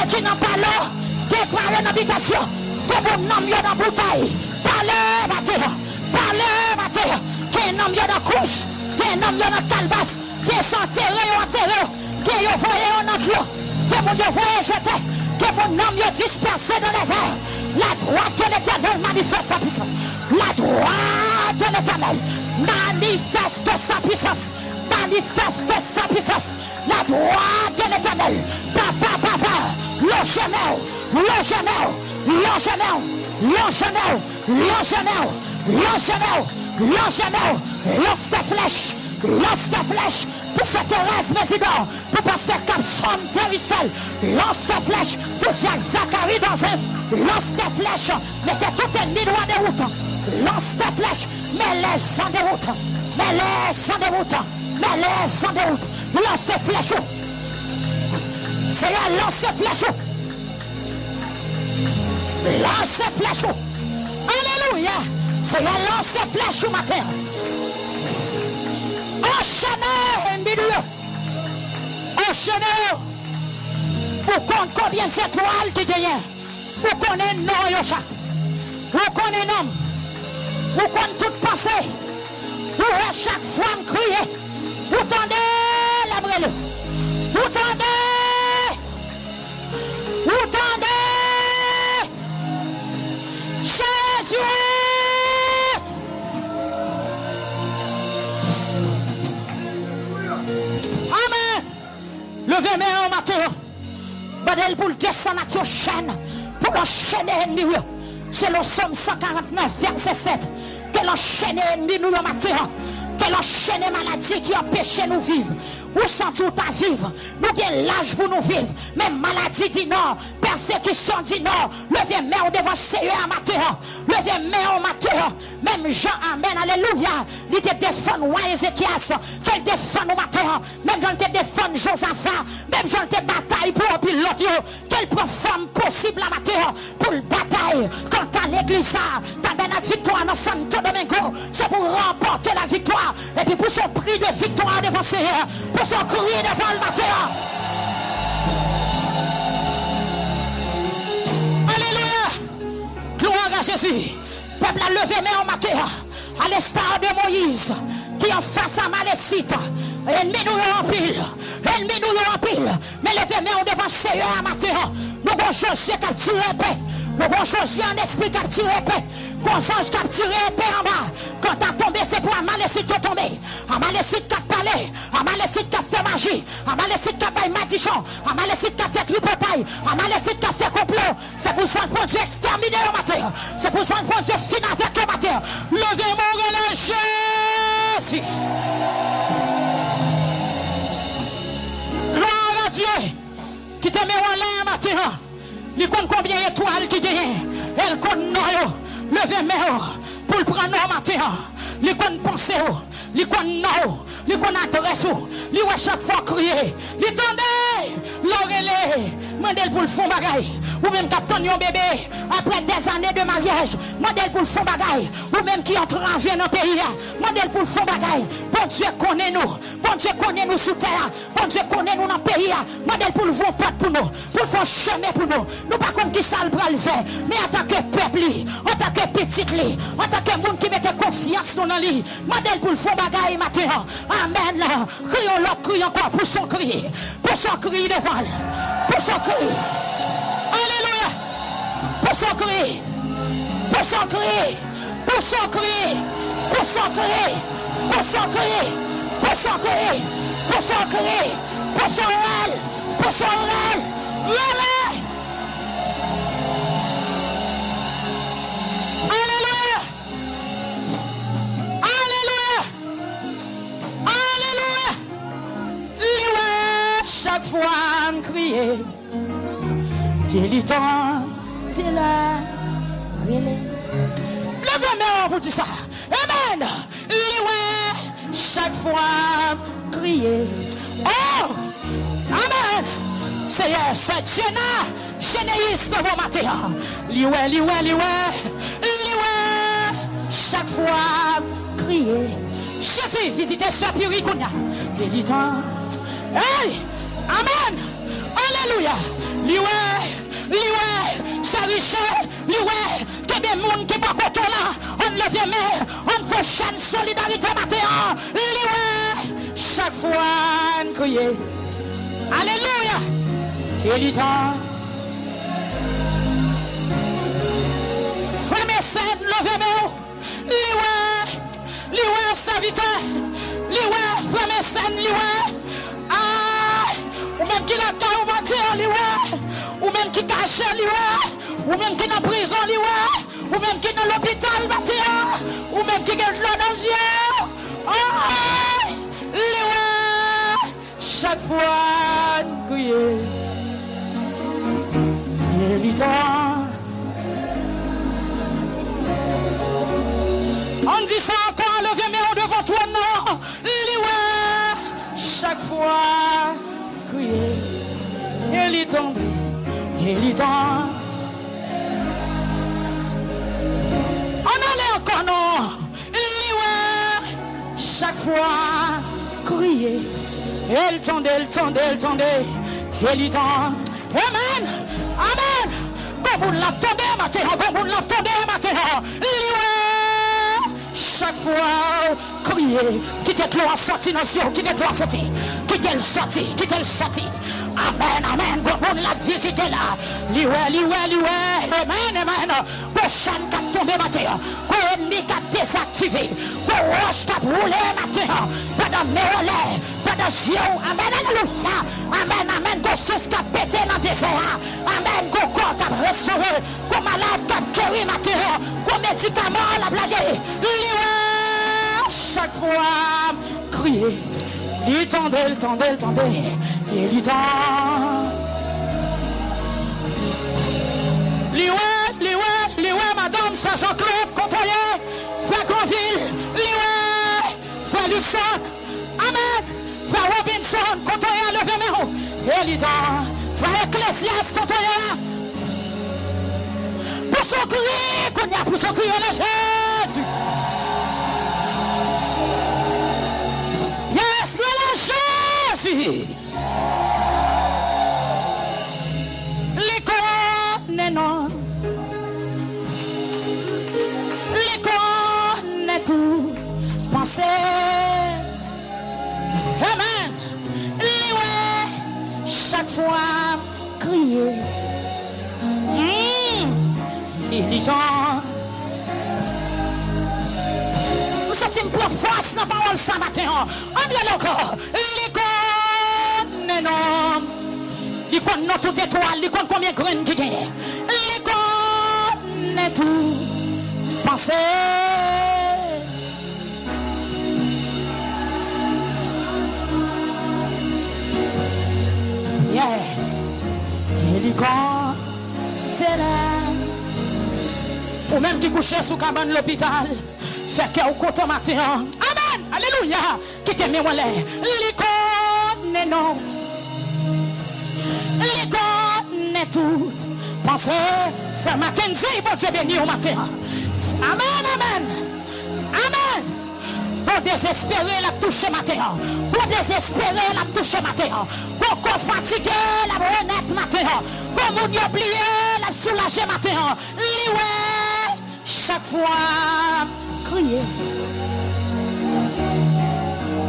qui n'a pas l'eau, qui parle dans l'habitation, qui bon nom dans bouteille. Parlez, matin. Parlez, matin. Qui nom dans couche, qui nom dans calebasse, qui sont enterrés, qui ont voyé en enclos, qui bon Dieu voyé jeté, qui bon nom dispersé dans les airs. La droite de l'Éternel manifeste sa puissance. La droite de l'Éternel manifeste sa puissance. Manifeste sa puissance. La droite de l'Éternel. Papa, lance tes flèches. Pour cette Thérèse Mésidor, pour pasteur Capson Teristel, lance tes flèches. Pour Zacharie dans un, lance tes flèches. Mettez tout ennemi droit de route. Lance tes flèches. Mets-les sans déroute. Lance tes flèches. Seigneur, lance tes flèches. Lance tes flèches. Alléluia. Seigneur, lance tes flèches au matin. Enchaînez. Pour compte combien d'étoiles qui gagnent. Pour qu'on ait non yocha. Pour qu'on ait nom. Pour qu'on ait toute pensée. Pour chaque fois me crier. Vous tendez la brûle. Vous tendez. Jésus. Amen. Levez main au matin. Badel pour le descendre à chaîne. Pour l'enchaîner ennemi. C'est le Somme 149, verset 7. Que l'enchaîner ennemi nous au matin. Que l'enchaîner maladie qui empêche nous vivre. Où sont-nous à vivre? Nous avons l'âge pour nous vivre. Mais maladie dit non. Persécution dit non. Levez main devant Seigneur à matin. Levez main au matin. Même Jean, amen, alléluia. Il te défend roi Ézéchias. Qu'elle défend au matin. Même Jean te défend Josaphat. Même Jean te bataille pour un pilote. Quelle femme possible à matin pour le bataille. Quant à l'église, t'as bien la victoire dans Santo Domingo. C'est pour remporter la victoire. Et puis pour son prix de victoire devant Seigneur. Pour son cri devant le matin. Alléluia. Gloire à Jésus. Peuple a levé main au matin. À l'instar de Moïse. Qui en face à Malécite. Ennemi nous en pile. Mais levez main devant Seigneur à matin. Nous avons Josué qui a tiré épée. Nous avons Josué en esprit qui a tiré épée. Nos anges qui a tiré épée en bas. Quand t'as tombé, c'est pour Amalécite qui a tombé. Amalécite qui a parlé. Amalécite qui a fait magie. Amalécite qui a fait madichon. Amalécite qui a fait tripotaille. Amalécite qui a fait complot. C'est pour ça que Dieu exterminer au matin. C'est pour ça que Dieu finit avec le matin. Levez mon relâche. Jésus. Gloire à Dieu. Qui te met en l'air matin. Il compte combien d'étoiles qui gagnent. Elle compte noyau. Levez main pour le prendre au matin. Il compte penser. Il compte noyau. Il compte adresse. Il va chaque fois crier. Il tendait. L'oreille. Mandel pour le fond bagaille. Ou même captain yon bébé. Après des années de mariage. Mandel pour le fond bagaille. Ou même qui entre en vie dans le pays. Mandel pour le fond bagaille. Bon Dieu connaît nous. Bon Dieu connaît nous sous terre. Bon Dieu connaît nous dans le pays. Mandel pour le vent pour nous. Pour le faire chemin pour nous. Nous pas comme qui ça le bras le fait. Mais en tant que peuple, en tant que petit, en tant que monde qui mette confiance dans lui. Mandel pour le fond bagaille matin. Amen. Crions l'autre, crions encore pour son cri. Pour son cri devant. Pour son cri. Alléluia. Pour son cri. Pour son cri. Pour son cri. Pour son cri. Pour son cri. Pour son cri. Pour son cri. Pour son rêve. Pour son rêve. Réveille. Alléluia. Alléluia. Alléluia. Chaque fois me crier. Qu'il est temps, c'est là. Levez-moi pour dire ça. Amen. Chaque fois, crier. Oh! Amen. Seigneur, c'est généiste de vos matin. Liwe. Chaque fois, crier. Jésus Jésus, visitez ce Puricounia. Il dit temps. Hey! Amen! Alléluia! Liwe, sa richesse, liwe, que des monde qui pas content là, on lève main, on fait chaîne solidarité matin, liwe, chaque fois on crie. Alléluia! Il dit temps. Frère Messène, levez-moi. Liwe, serviteur. Liwe, frère Messène, liwe. Ah, ou même qui l'a dans le matin, liwe. Ou même qui cache, liwe. Ou même qui est en prison, liwe. Ou même qui est dans l'hôpital, matin. Ou même qui est dans les yeux. Ah, liwe. Chaque fois, crier. Il est temps. On dit ça encore, levez-moi devant toi, non. Liwe, chaque fois, crier. Il est temps, il est temps. On allait encore, non. Liwe, chaque fois, crier. Il tendait, il tendait, il tendait. Il est temps. Amen, amen. Comme on l'attendait, matin, comme on l'attendait, matin. Liwe. Chaque fois, crier, quittez l'eau à sortir, nation, quittez l'eau à sortir, quittez le sortir, quittez le sortir. Amen, amen, on l'a visité là. Liwe, amen, amen. Prochaine qui a tombé matin, qu'on ennemi qui a désactivé, qu'on roche qui a roulé matin, pas de méolé, pas de zion, amen, alléluia. Amen, amen, qu'on sauce qui a pété dans le désert, amen, qu'on corps qui a restauré, qu'on malade qui a guéri matin, qu'on médicament la blague. Liwe, chaque fois, crier. Il tendait, il tendait, il tendait. Il dit Liwe, madame Saint-Jean-Claude, Contoyer, Frère Granville, Liwe, Frère Luxon, amen, Frère Robinson, Contoyer, levez-moi. Il dit Frère Ecclésias, Contoyer. Pour son crier, qu'on y a pour son crier le Jésus. Yes, le Jésus. L'école non. L'école n'est tout. Pensez. Amen. Liwe, chaque fois, crier. Il dit temps. Nous sommes pour force dans la parole ce matin. On dit encore. L'école n'est non. L'icône non toute étoile, l'icône combien de graines qui gagne. L'icône n'est tout. Pensez. Yes. L'icône, c'est là. Ou même qui couchait sous cabane l'hôpital. Fait que au côté matin. Amen. Alléluia. Qui t'aime moi là. L'icône n'est non. L'icône n'est tout. Pensez, Frère Mackenzie, bon Dieu béni au matin. Amen, amen. Amen. Pour désespérer la touche matin. Pour désespérer la touche matin. Pour qu'on fatigue la honnête matin. Comme on y oublie la soulager matin. Liwe, chaque fois, crier.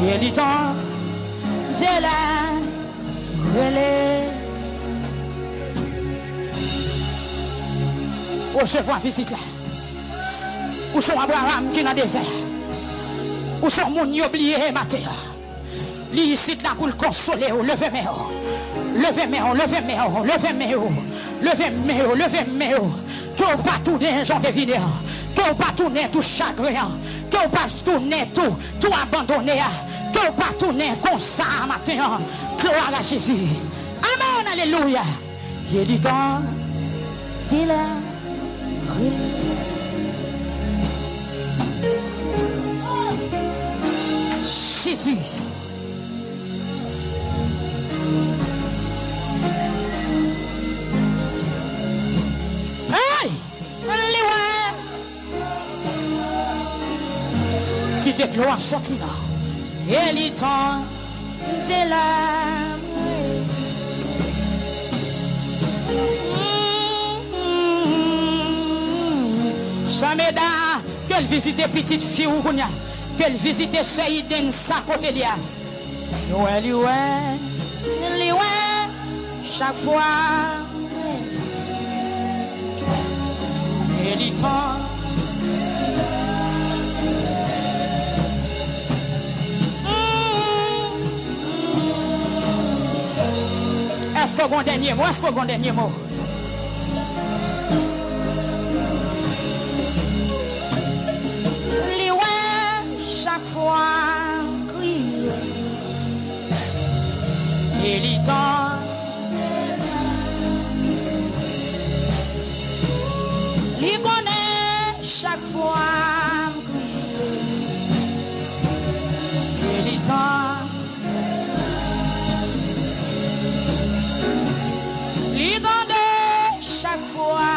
Il est temps de la relais. Où se voit visite là? Où sont Abraham qui est dans le désert? Où sont mon oublié matin? Ici là pour le consoler, levez-moi. Levez-moi, levez-moi, levez-moi. Levez-moi, levez-moi. Que vous pas tourner, j'en devine. Que vous pas tourner tout chagrin. Que vous pas tourner tout abandonner. Que vous pas tourner comme ça matin. Gloire à Jésus. Amen, alléluia. Il est du temps. Dis-le. Jésus. Hey! Qui te gloire sorti là. et les temps de l'âme. Chameda, qu'elle visite petite fille ou qu'elle visite Seydine sa côté là. Ouais, chaque fois. Et les temps. Est-ce qu'on a un dernier mot? Est-ce qu'on a un dernier mot? Chaque fois crier et les temps les connaît chaque fois crier et les temps les connaît chaque fois.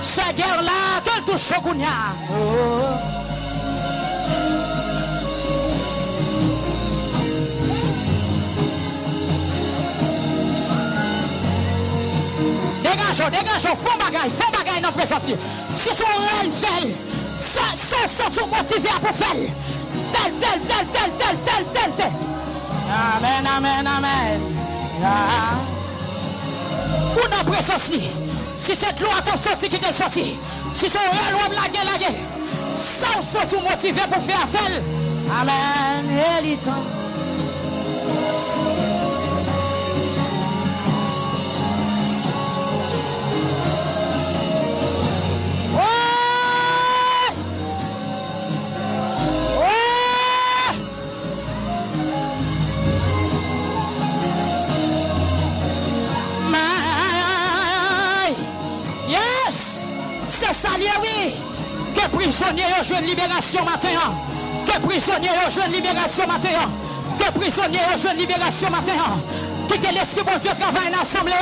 Cette guerre-là, qu'elle touche au Gounia. Dégageons, font bagaille dans la présence. Si son réel fait, sans tout motivé pour faire. Fait. Amen. Ou dans la présence. Si cette loi comme sorti qui est sorti, si c'est une loi la gueule, sans surtout motivé pour faire affaire. Amen. Et les temps. C'est ça, oui. Que prisonniers ont joué une libération matin. Que prisonniers ont joué une libération matin. Que prisonniers ont joué une libération matin. Quittez l'esprit bon Dieu travaille dans l'assemblée.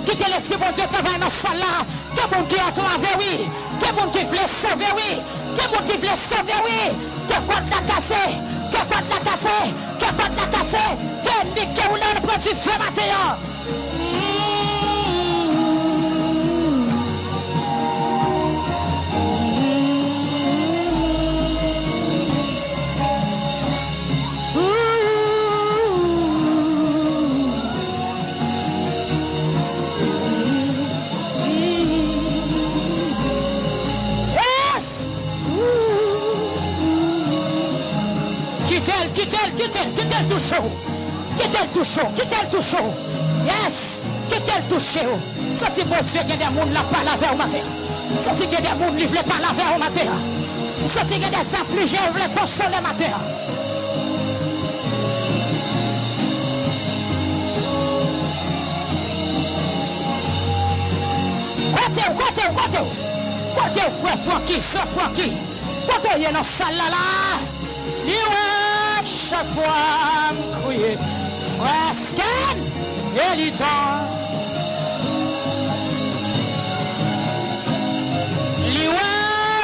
Quittez l'esprit bon Dieu travaille dans la salle là. Que monde qui a travers, oui. Que monde qui voulait sauver, oui. Que monde qui voulait sauver, oui. Que quoi de la casser. Que quoi de la casser. Que quoi de la casser. Que nique ou l'on prend du feu matin. Quittez le tout chaud. Yes, quittez le tout chaud. Ça c'est bon Dieu, il y a des gens qui pas laver au matin. Ça c'est qu'il y a des gens qui ne veulent pas laver au matin. Ça c'est qu'il y a des affligés qui veulent consoler au matin. Côté frère Francky. Côté il y a dans salle là. Chaque fois, crier, frère Scan, et du temps.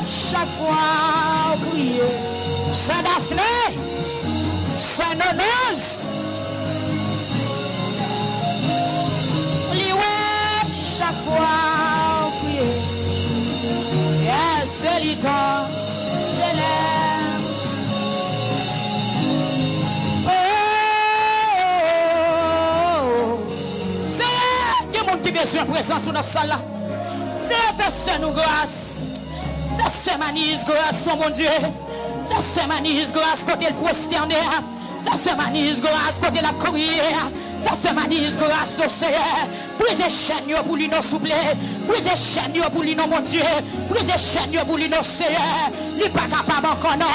Chaque fois, crier, c'est Daphné, c'est Noneuse. Chaque fois, crier, c'est du temps. Besoin de présence dans la salle là. C'est faire nous grâce. C'est manise grâce, ton bon Dieu. C'est manise grâce côté le prosterné. C'est manise grâce côté la courir. C'est manise grâce au Seigneur. Brisez chaîne pour lui nos souple. Brisez chaîne pour lui nos mon Dieu. Brisez chaîne pour lui nos Seigneur. Lui pas capable encore non.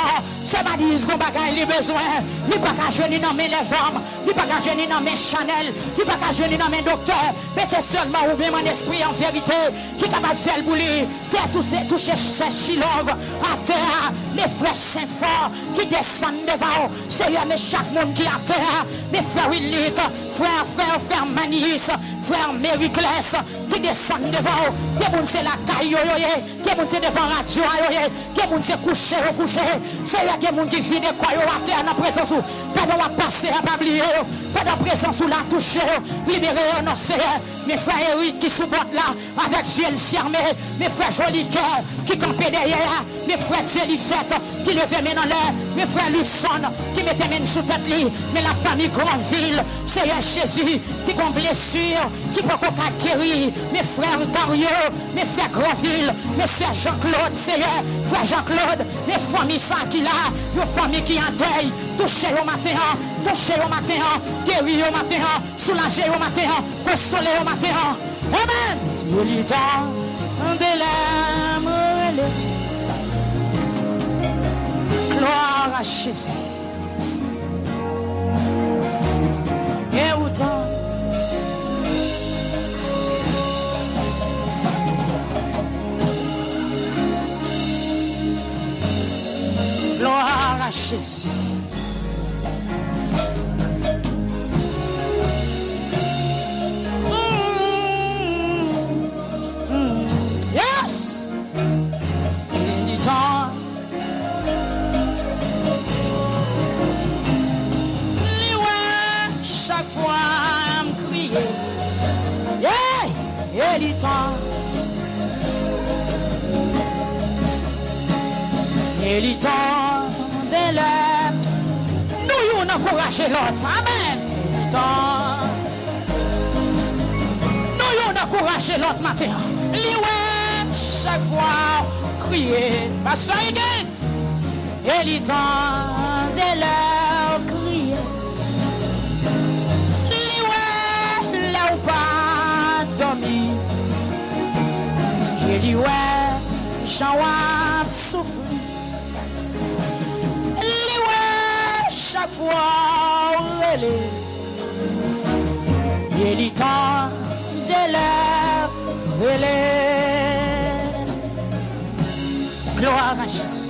C'est ma dise qu'on bagaille les besoins. Lui pas qu'à jeûner dans mes les hommes. Lui pas qu'à jeûner dans mes Chanel. Lui pas qu'à jeûner dans mes docteurs. Mais c'est seulement ou bien mon esprit en vérité qui est capable de faire pour lui. C'est toucher ces chilov à terre. Mes frères saints forts qui descendent devant. Seigneur, mais chaque monde qui est à terre. Mes frères Willik, frère Manis, frère Mériclès qui descendent devant. Qui monde c'est la caille, qui monde c'est devant la radio, qui monde c'est couché. Seigneur, qui monde qui vit des quoi à terre dans la présence où. Pendant la passer à pas oublier. Pendant la présence où la toucher. Libérer nos Seigneur. Mes frères Eric qui supportent là avec yeux fermés. Mes frères Joli Cœur qui campaient derrière. Mes frères Zélifette qui levaient main dans l'air. Mes frères Luxon qui mettaient main sous tête lit. Mais la famille Grandville, Seigneur Jésus qui ont blessure, qui peut pas guérir. Mes frères Dario, mes frères Grandville, mes frères Jean-Claude, Seigneur, frère Jean-Claude, mes familles Sakila, nos familles qui en deuil, touchez au matin, guérir au matin, soulager au matin, consoler au matin. Amen. Il est temps de l'âme. Gloire à Jésus. Et autant. Gloire à Jésus. Yes. Il est temps. Chaque fois me crier. Yeah. Il est temps. Il est temps de l'être. Nous encourager l'autre. Amen. Il est temps. Nous encourager l'autre matin. Chaque fois crier. Parce que il est temps de leur crier. Là où pas dormir. Il dit ouais, j'en ai souffert. Chaque fois elle est. Il est temps de la relève. Gloire à Jésus.